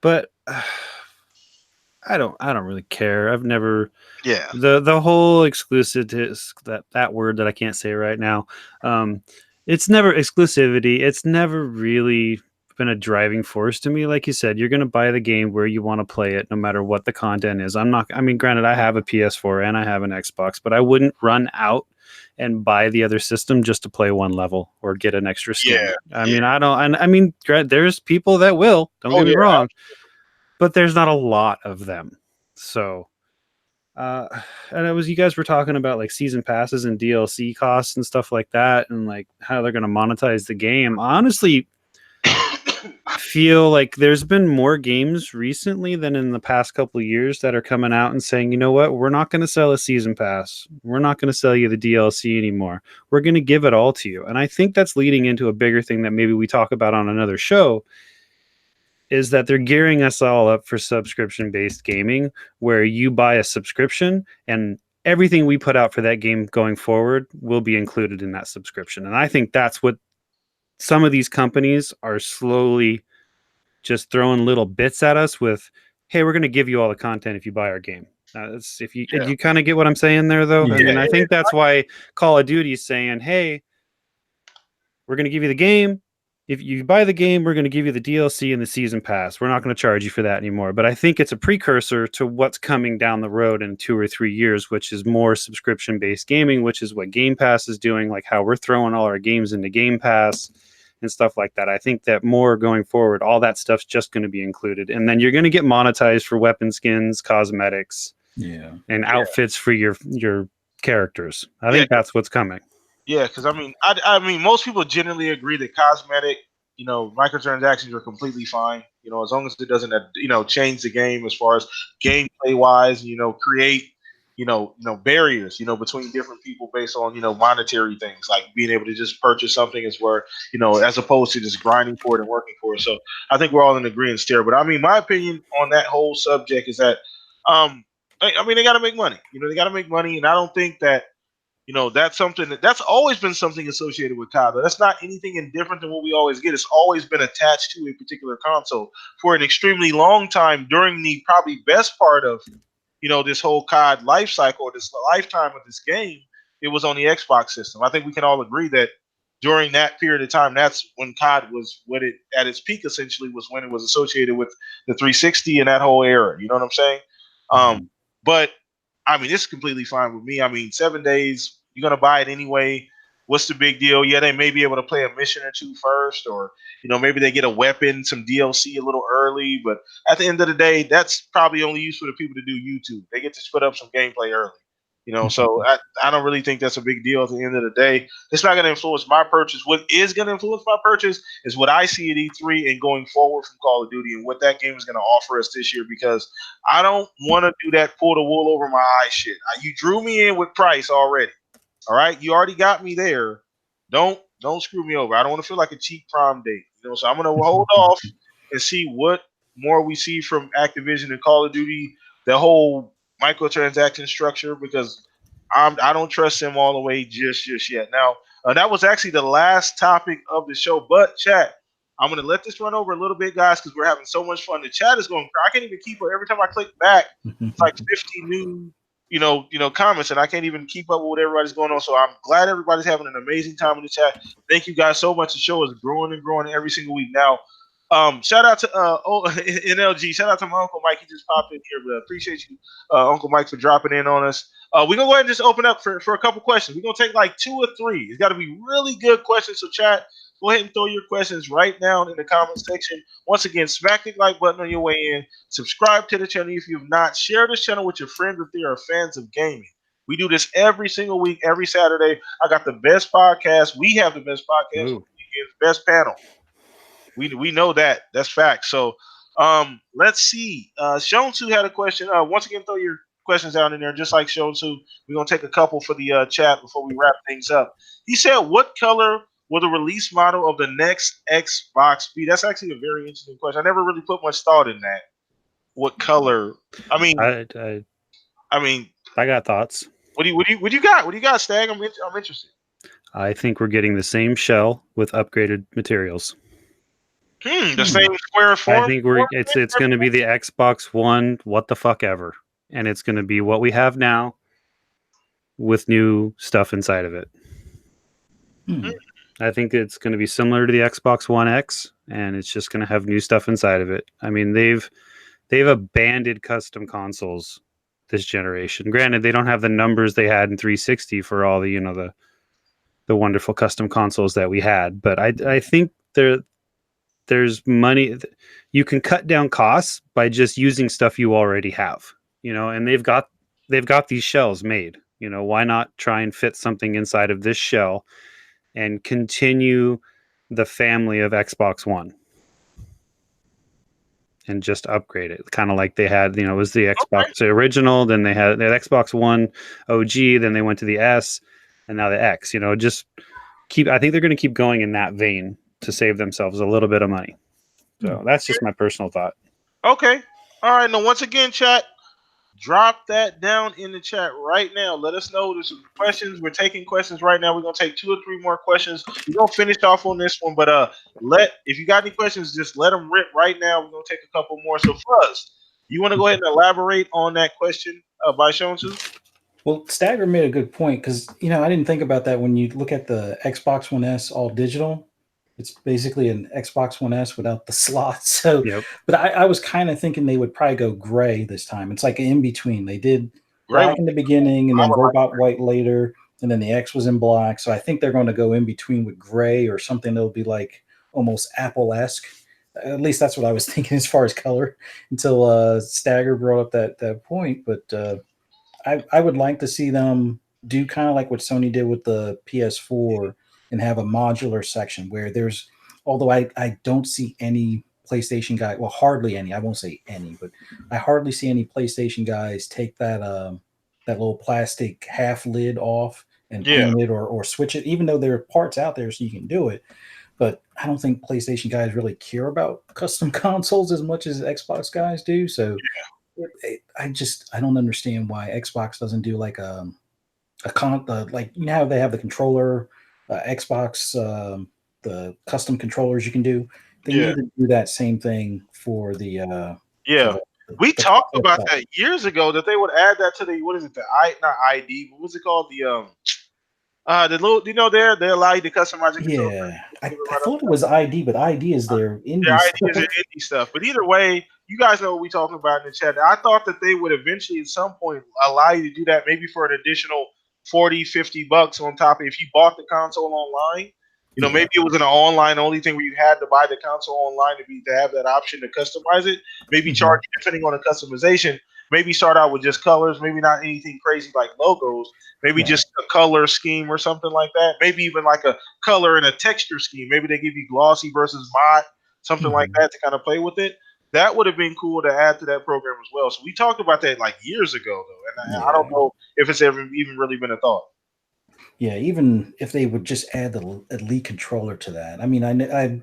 But I don't really care. I've never the whole exclusive that word that I can't say right now. It's never exclusivity. It's never really been a driving force to me. Like you said, you're going to buy the game where you want to play it, no matter what the content is. I mean, granted, I have a PS4 and I have an Xbox, but I wouldn't run out and buy the other system just to play one level or get an extra skin. I mean, I don't. I mean, there's people that will. Don't get me wrong, but there's not a lot of them. So, and it was, you guys were talking about like season passes and DLC costs and stuff like that, and like how they're going to monetize the game. Honestly, I feel like there's been more games recently than in the past couple of years that are coming out and saying, you know what, we're not going to sell a season pass. We're not going to sell you the DLC anymore. We're going to give it all to you. And I think that's leading into a bigger thing that maybe we talk about on another show, is that they're gearing us all up for subscription-based gaming, where you buy a subscription and everything we put out for that game going forward will be included in that subscription. And I think that's what some of these companies are slowly just throwing little bits at us with, hey, we're going to give you all the content if you buy our game. If you kind of get what I'm saying there, though. I mean, I think that's why Call of Duty is saying, "Hey, we're going to give you the game. If you buy the game, we're going to give you the DLC and the season pass. We're not going to charge you for that anymore." But I think it's a precursor to what's coming down the road in 2 or 3 years, which is more subscription-based gaming, which is what Game Pass is doing, like how we're throwing all our games into Game Pass and stuff like that. I think that more going forward, all that stuff's just going to be included. And then you're going to get monetized for weapon skins, cosmetics, and outfits for your characters. I think that's what's coming. Yeah, because I mean, most people generally agree that cosmetic, microtransactions are completely fine. As long as it doesn't, change the game as far as gameplay wise. Create, barriers, between different people based on, monetary things, like being able to just purchase something is where, as opposed to just grinding for it and working for it. So I think we're all in agreement there. But I mean, my opinion on that whole subject is that, they got to make money. They got to make money, and I don't think that. That's something that's always been something associated with COD. That's not anything indifferent than what we always get. It's always been attached to a particular console for an extremely long time during the probably best part of, this whole COD life cycle, or this lifetime of this game. It was on the Xbox system. I think we can all agree that during that period of time, that's when COD was at its peak. Essentially, was when it was associated with the 360 and that whole era. You know what I'm saying? But I mean, it's completely fine with me. I mean, 7 days, you're going to buy it anyway. What's the big deal? Yeah, they may be able to play a mission or two first, or, maybe they get a weapon, some DLC a little early. But at the end of the day, that's probably only used for the people to do YouTube. They get to split up some gameplay early. So I don't really think that's a big deal at the end of the day. It's not going to influence my purchase. What is going to influence my purchase is what I see at E3 and going forward from Call of Duty and what that game is going to offer us this year, because I don't want to do that pull the wool over my eyes shit. You drew me in with price already. All right? You already got me there. Don't screw me over. I don't want to feel like a cheap prom date. So I'm going to hold off and see what more we see from Activision and Call of Duty, the whole microtransaction structure, because I don't trust them all the way just yet. Now, that was actually the last topic of the show, but chat, I'm going to let this run over a little bit, guys, because we're having so much fun. The chat is going, I can't even keep up. Every time I click back, it's like 50 new, comments, and I can't even keep up with what everybody's going on. So I'm glad everybody's having an amazing time in the chat. Thank you guys so much. The show is growing and growing every single week. Now, shout out to NLG. Shout out to my Uncle Mike. He just popped in here, but appreciate you, Uncle Mike, for dropping in on us. We're going to go ahead and just open up for a couple questions. We're going to take like 2 or 3. It's got to be really good questions. So, chat, go ahead and throw your questions right now in the comment section. Once again, smack the like button on your way in. Subscribe to the channel if you have not. Share this channel with your friends if they are fans of gaming. We do this every single week, every Saturday. I got the best podcast. We have the best podcast. Best panel. We know that. That's fact. So let's see. Shonsu had a question. Once again, throw your questions out in there, just like Shonsu. We're going to take a couple for the chat before we wrap things up. He said, what color will the release model of the next Xbox be? That's actually a very interesting question. I never really put much thought in that. What color? I mean, I got thoughts. What do you got? What do you got, Stag? I'm interested. I think we're getting the same shell with upgraded materials. The same square form. I think it's going to be the Xbox One, what the fuck ever, and it's going to be what we have now with new stuff inside of it. I think it's going to be similar to the Xbox One X, and it's just going to have new stuff inside of it. I mean, they've abandoned custom consoles this generation. Granted, they don't have the numbers they had in 360 for all the the wonderful custom consoles that we had, but I think there's money. You can cut down costs by just using stuff you already have, and they've got these shells made. Why not try and fit something inside of this shell and continue the family of Xbox One and just upgrade it, kind of like they had, it was the Xbox original, then they had the Xbox One OG, then they went to the S, and now the X. Just I think they're going to keep going in that vein to save themselves a little bit of money. So that's just my personal thought. Okay. All right. Now, once again, chat, drop that down in the chat right now. Let us know. There's some questions. We're taking questions right now. We're going to take 2 or 3 more questions. We're going to finish off on this one, but if you got any questions, just let them rip right now. We're going to take a couple more. So, Fuzz, you want to go ahead and elaborate on that question by showing to? Well, Stagger made a good point because I didn't think about that. When you look at the Xbox One S all digital, it's basically an Xbox One S without the slots. So, Yep. but I was kind of thinking they would probably go gray this time. It's like an in between. They did Gray black in the beginning, and I then would like robot white later, and then the X was in black. So I think they're going to go in between with gray or something that'll be like almost Apple-esque. At least that's what I was thinking as far as color until Stagger brought up that point. But I would like to see them do kind of like what Sony did with the PS4 and have a modular section where although I don't see any PlayStation guy, well, hardly any, I won't say any, but I hardly see any PlayStation guys take that little plastic half lid off and Yeah. paint it or switch it, even though there are parts out there so you can do it. But I don't think PlayStation guys really care about custom consoles as much as Xbox guys do. So I don't understand why Xbox doesn't do like like how they have the controller, Xbox, the custom controllers you can do. They Yeah. need to do that same thing for the Yeah. for We the talked about desktop. that years ago that they would add that to the, what is it, not ID, but what's it called? The little, they allow you to customize your controller. Yeah, I Right up thought it was ID, but ID is their their indie ideas and stuff. indie stuff. But either way, you guys know what we're talking about in the chat. I thought that they would eventually at some point allow you to do that maybe for an additional 40, $50 on top of if you bought the console online. Yeah. Maybe it was an online only thing where you had to buy the console online to have that option to customize it. Maybe charge depending on the customization. Maybe start out with just colors, maybe not anything crazy like logos. Maybe just a color scheme or something like that. Maybe even like a color and a texture scheme. Maybe they give you glossy versus matte, something like that to kind of play with it. That would have been cool to add to that program as well. So we talked about that like years ago, though, and I don't know if it's ever even really been a thought. Yeah, even if they would just add the Elite controller to that. I mean, I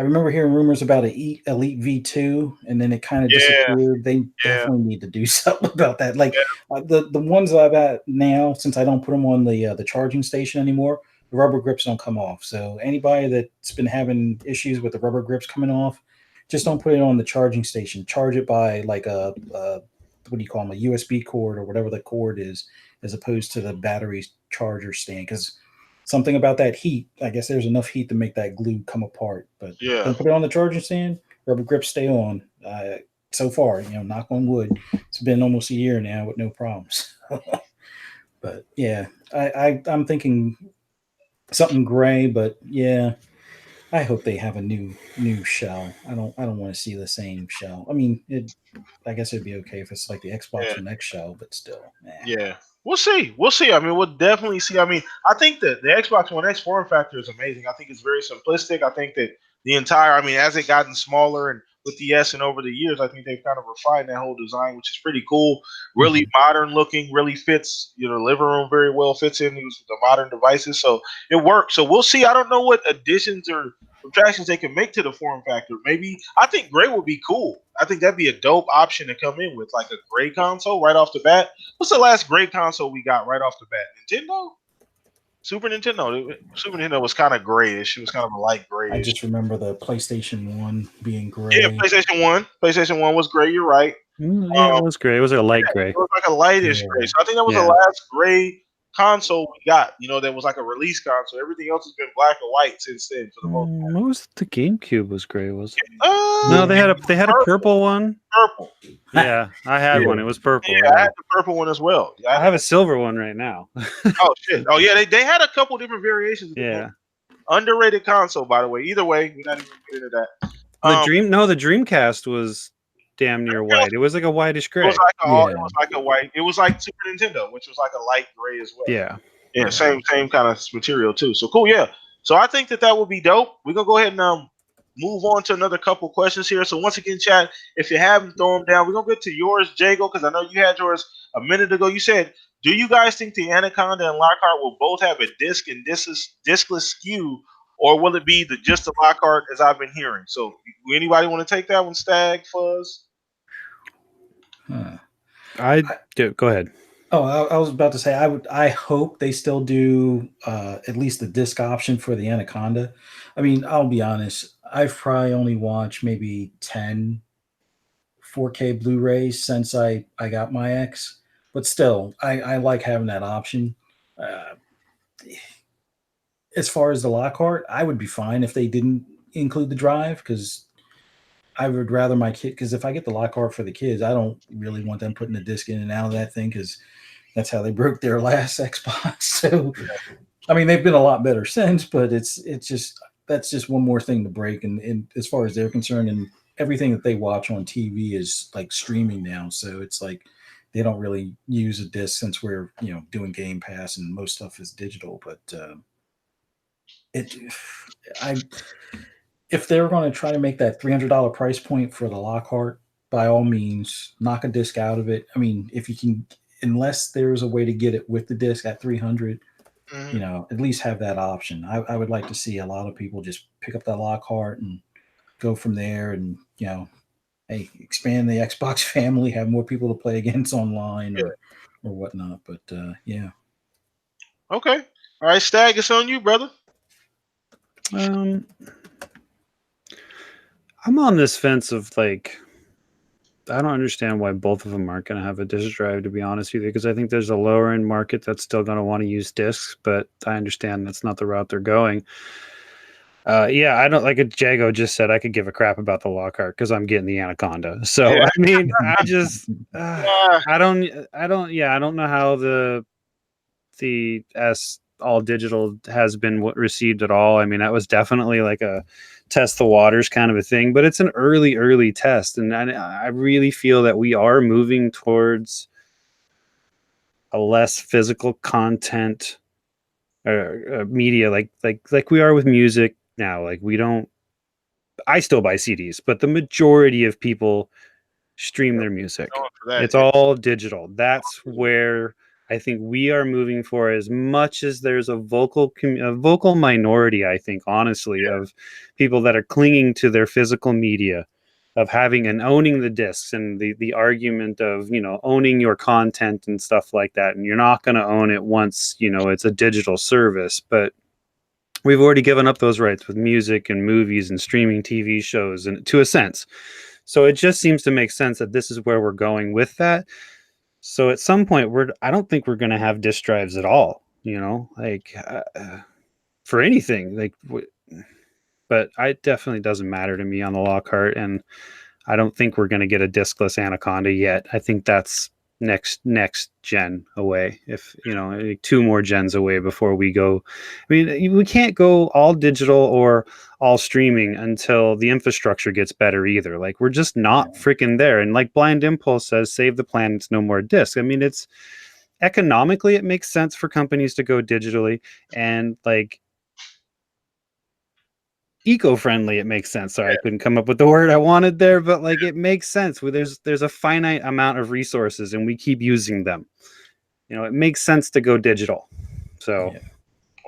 remember hearing rumors about an Elite V2, and then it kind of disappeared. They definitely need to do something about that. Like the ones that I've got now, since I don't put them on the charging station anymore, the rubber grips don't come off. So anybody that's been having issues with the rubber grips coming off, just don't put it on the charging station. Charge it by like a what do you call them, a USB cord or whatever the cord is, as opposed to the battery charger stand, because something about that heat. I guess there's enough heat to make that glue come apart. But don't put it on the charging stand. Rubber grips stay on. So far, knock on wood, it's been almost a year now with no problems. But yeah, I'm thinking something gray. But yeah, I hope they have a new shell. I don't want to see the same shell. I mean, I guess it'd be okay if it's like the Xbox One X shell, but still. Yeah. We'll see. We'll see. I mean, we'll definitely see. I mean, I think that the Xbox One X form factor is amazing. I think it's very simplistic. I think that as it gotten smaller and with the S and over the years, I think they've kind of refined that whole design, which is pretty cool. Really modern looking, really fits, living room very well, fits in with the modern devices. So it works. So we'll see. I don't know what additions or subtractions they can make to the form factor. Maybe I think gray would be cool. I think that'd be a dope option to come in with, like a gray console right off the bat. What's the last gray console we got right off the bat? Nintendo? Super Nintendo. Super Nintendo was kind of grayish. It was kind of a light grayish. I just remember the PlayStation 1 being gray. Yeah, PlayStation 1. PlayStation 1 was gray. You're right. Yeah, it was gray. It was like a light gray. It was like a lightish gray. So I think that was the last gray console we got. That was like a release console. Everything else has been black and white since then, for the most part. What was the GameCube? Was gray? Was it? No, they had a purple one. Purple. Yeah, I had one. It was purple. Yeah, I had the purple one as well. I have a silver one right now. Oh shit! Oh yeah, they had a couple different variations. Yeah. Underrated console, by the way. Either way, we're not even getting into that. The Dreamcast was damn near white. It was like a whitish gray. It was like a white. It was like Super Nintendo, which was like a light gray as well. Yeah. Yeah, same kind of material too. So cool, yeah. So I think that would be dope. We're gonna go ahead and move on to another couple questions here. So once again, chat, if you haven't, throw them down. We're gonna get to yours, Jago, because I know you had yours a minute ago. You said, do you guys think the Anaconda and Lockhart will both have a disc and discless SKU, or will it be just the Lockhart as I've been hearing? So anybody want to take that one, Stag, Fuzz? I do. Go ahead. Oh, I was about to say I hope they still do at least the disc option for the Anaconda. I mean, I'll be honest, I've probably only watched maybe 10 4K Blu-rays since I got my X, but still, I like having that option. Uh, as far as the Lockhart, I would be fine if they didn't include the drive because I would rather my kid. Because if I get the Lockhart for the kids, I don't really want them putting the disc in and out of that thing because that's how they broke their last Xbox. So, I mean, they've been a lot better since, but it's just that's just one more thing to break. And as far as they're concerned, and everything that they watch on TV is like streaming now, so it's like they don't really use a disc since we're doing Game Pass and most stuff is digital. But it, I if they're going to try to make that $300 price point for the Lockhart, by all means, knock a disc out of it. I mean, if you can, unless there's a way to get it with the disc at 300, at least have that option. I would like to see a lot of people just pick up that Lockhart and go from there, and hey, expand the Xbox family, have more people to play against online or whatnot. But yeah. Okay. All right, Stag, it's on you, brother. I'm on this fence of like, I don't understand why both of them aren't going to have a disc drive, to be honest with you, because I think there's a lower end market that's still going to want to use discs, but I understand that's not the route they're going. Yeah, I don't, like Jago just said, I could give a crap about the Lockhart because I'm getting the Anaconda. So I mean, I just I don't know how the S all digital has been received at all. I mean, that was definitely like a test the waters kind of a thing, but it's an early test, and I really feel that we are moving towards a less physical content media, like we are with music now. Like I still buy CDs, but the majority of people stream their music. It's all digital. That's where I think we are moving for, as much as there's a vocal minority, I think, honestly, of people that are clinging to their physical media, of having and owning the discs, and the argument of, owning your content and stuff like that. And you're not going to own it once, it's a digital service, but we've already given up those rights with music and movies and streaming TV shows, and to a sense. So it just seems to make sense that this is where we're going with that. So at some point, I don't think we're going to have disk drives at all, for anything. But it definitely doesn't matter to me on the Lockhart, and I don't think we're going to get a diskless Anaconda yet. I think that's next gen away, if 2 more gens away before we go. I mean, we can't go all digital or all streaming until the infrastructure gets better either. Like, we're just not freaking there. And like Blind Impulse says, save the planet, no more discs. I mean, it's economically, it makes sense for companies to go digitally, and like eco-friendly, it makes sense. Sorry, I couldn't come up with the word I wanted there, but like, it makes sense. There's a finite amount of resources and we keep using them. It makes sense to go digital. So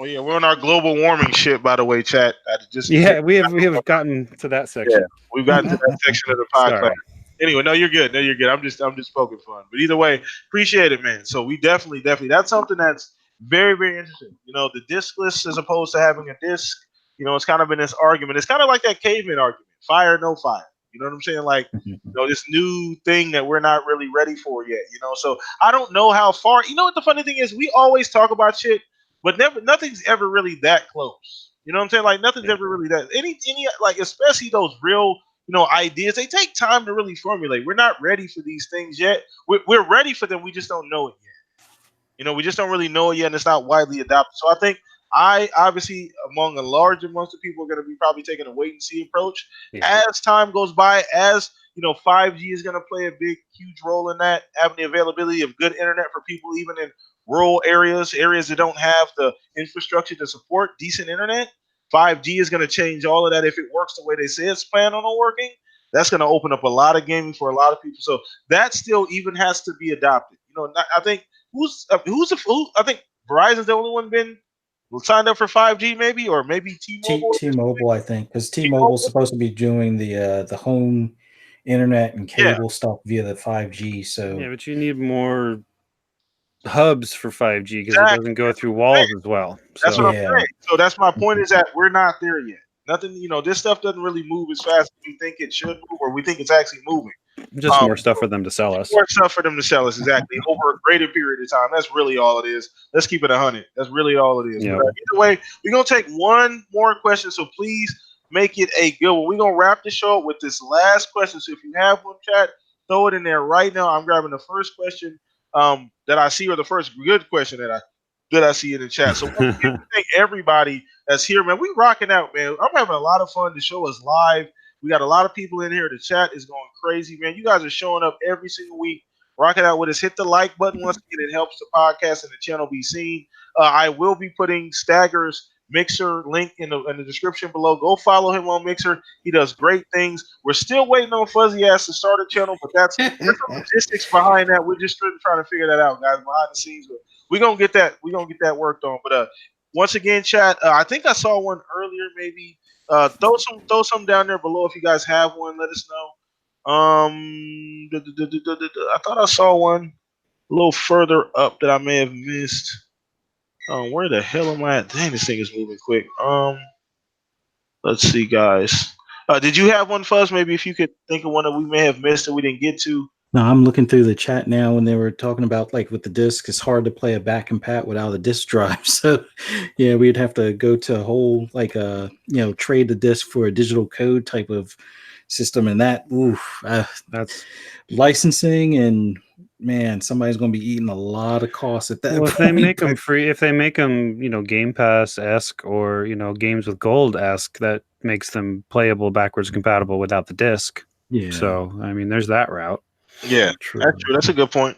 Oh yeah, we're on our global warming shit, by the way, chat. We have gotten to that section. Yeah, we've gotten to that section of the podcast. Sorry. Anyway, no, you're good. I'm just poking fun. But either way, appreciate it, man. So we definitely, that's something that's very, very interesting. The discless as opposed to having a disc. It's kind of been this argument. It's kind of like that caveman argument: fire, no fire. You know what I'm saying? Like, this new thing that we're not really ready for yet. So I don't know how far. You know what the funny thing is? We always talk about shit, but nothing's ever really that close. You know what I'm saying? Like, nothing's ever really that. Any like, especially those real ideas, they take time to really formulate. We're not ready for these things yet. We're ready for them. We just don't know it yet. We just don't really know it yet, and it's not widely adopted. So I think obviously among a large amongst the people are going to be probably taking a wait and see approach as time goes by. As 5G is going to play a big, huge role in that, having the availability of good internet for people even in rural areas that don't have the infrastructure to support decent internet. 5G is going to change all of that if it works the way they say it's planned on working. That's going to open up a lot of gaming for a lot of people. So that still even has to be adopted. I think I think Verizon's the only one been signed up for 5G, maybe, or maybe T-Mobile. T-Mobile, I think, because T-Mobile's supposed to be doing the home internet and cable stuff via the 5G. So but you need more hubs for 5G because it doesn't go through walls as well. That's what I'm saying. So that's my point, is that we're not there yet. Nothing, this stuff doesn't really move as fast as we think it should move, or we think it's actually moving. Just more stuff for them to sell us. More stuff for them to sell us, exactly, over a greater period of time. That's really all it is. Let's keep it 100. That's really all it is. Yep. But either way, we're going to take one more question, so please make it a good one. We're going to wrap the show up with this last question. So if you have one, chat, throw it in there right now. I'm grabbing the first question that I see, or the first good question that I see in the chat. So once again, thank everybody that's here, man. We rocking out, man. I'm having a lot of fun. The show is live. We got a lot of people in here. The chat is going crazy, man. You guys are showing up every single week, rocking out with us. Hit the like button once again. It helps the podcast and the channel be seen. I will be putting Stagger's Mixer link in the description below. Go follow him on Mixer. He does great things. We're still waiting on Fuzzy Ass to start a channel, but that's the logistics behind that. We're just trying to figure that out, guys, behind the scenes. But we're gonna get that. We're gonna get that worked on. But once again, chat. I think I saw one earlier, maybe. Throw some down there below if you guys have one. Let us know. I thought I saw one a little further up that I may have missed. Where the hell am I at? Dang, this thing is moving quick. Let's see, guys. Did you have one, Fuzz? Maybe if you could think of one that we may have missed that we didn't get to. No, I'm looking through the chat now, and they were talking about, like, with the disc, it's hard to play a back and pat without a disc drive. So, yeah, we'd have to go to a whole, like, trade the disc for a digital code type of system, and that, that's licensing, and man, somebody's going to be eating a lot of costs at that. Well, point. if they make them free, if they make them, Game Pass-esque or games with gold-esque, that makes them playable backwards compatible without the disc. Yeah. So, I mean, there's that route. Yeah, True. That's true. That's a good point.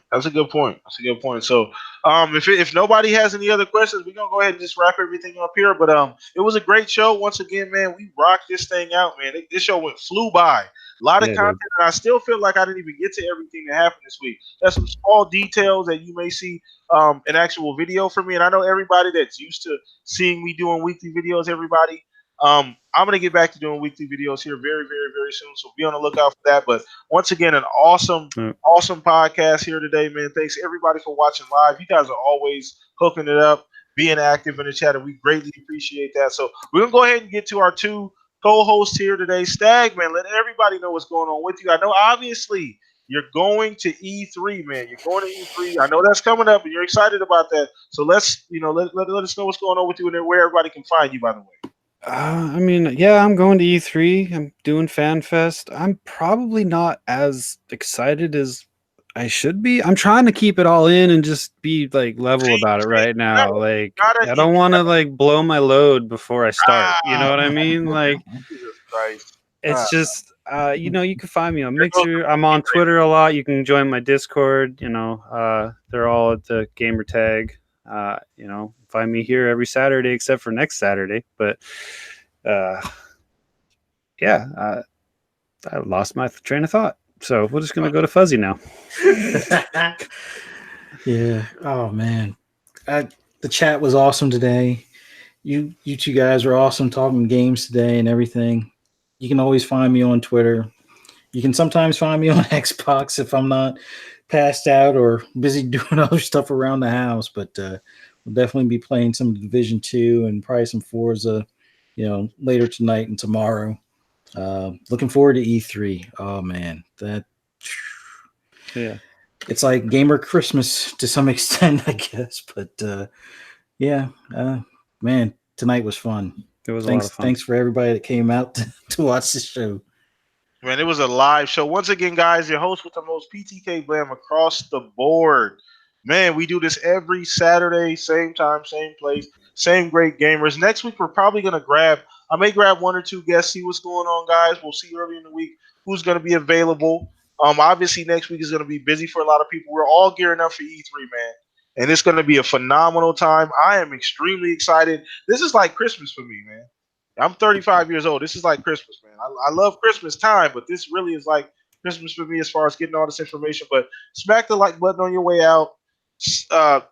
So, if nobody has any other questions, we're gonna go ahead and just wrap everything up here. But it was a great show once again, man. We rocked this thing out, man. This show flew by. A lot of content, and I still feel like I didn't even get to everything that happened this week. There's some small details that you may see an actual video for me, and I know everybody that's used to seeing me doing weekly videos. Everybody. I'm going to get back to doing weekly videos here very, very, very soon. So be on the lookout for that. But once again, an awesome podcast here today, man. Thanks everybody for watching live. You guys are always hooking it up, being active in the chat, and we greatly appreciate that. So we're going to go ahead and get to our two co-hosts here today. Stag, man, let everybody know what's going on with you. I know, obviously, you're going to E3, man. You're going to E3. I know that's coming up, and you're excited about that. So let's, let us know what's going on with you and where everybody can find you, by the way. I mean, yeah, I'm going to E3. I'm doing FanFest. I'm probably not as excited as I should be. I'm trying to keep it all in and just be like level about it right now. Like, I don't want to like blow my load before I start. You know what I mean? Like, Jesus Christ. It's just, you can find me on Mixer. I'm on Twitter a lot. You can join my Discord. They're all at the gamer tag. Find me here every Saturday except for next Saturday. But I lost my train of thought. So we're just gonna go to Fuzzy now. Yeah. Oh man, the chat was awesome today. You two guys were awesome talking games today and everything. You can always find me on Twitter. You can sometimes find me on Xbox if I'm not passed out or busy doing other stuff around the house. But we'll definitely be playing some Division 2 and probably some Forza, later tonight and tomorrow. Looking forward to E3. Oh man, it's like gamer Christmas to some extent, I guess. But man, tonight was fun. It was a lot of fun. Thanks for everybody that came out to watch the show. Man, it was a live show. Once again, guys, your host with the most PTK blam across the board. Man, we do this every Saturday, same time, same place, same great gamers. Next week, we're probably going to I may grab one or two guests, see what's going on, guys. We'll see early in the week who's going to be available. Obviously, next week is going to be busy for a lot of people. We're all gearing up for E3, man. And it's going to be a phenomenal time. I am extremely excited. This is like Christmas for me, man. I'm 35 years old. This is like Christmas, man. I love Christmas time, but this really is like Christmas for me as far as getting all this information. But smack the like button on your way out.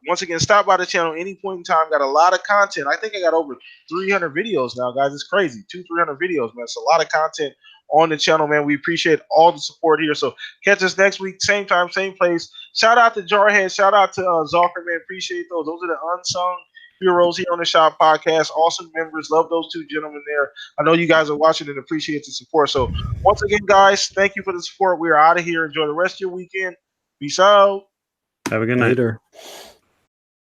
Once again, stop by the channel any point in time. Got a lot of content. I think I got over 300 videos now, guys. It's crazy. 300 videos, man. It's a lot of content on the channel, man. We appreciate all the support here. So catch us next week, same time, same place. Shout out to Jarhead. Shout out to Zalker, man. Appreciate those. Those are the unsung heroes here on the Shop Podcast. Awesome members. Love those two gentlemen there. I know you guys are watching and appreciate the support. So once again, guys, thank you for the support. We are out of here. Enjoy the rest of your weekend. Peace out. Have a good night. Later.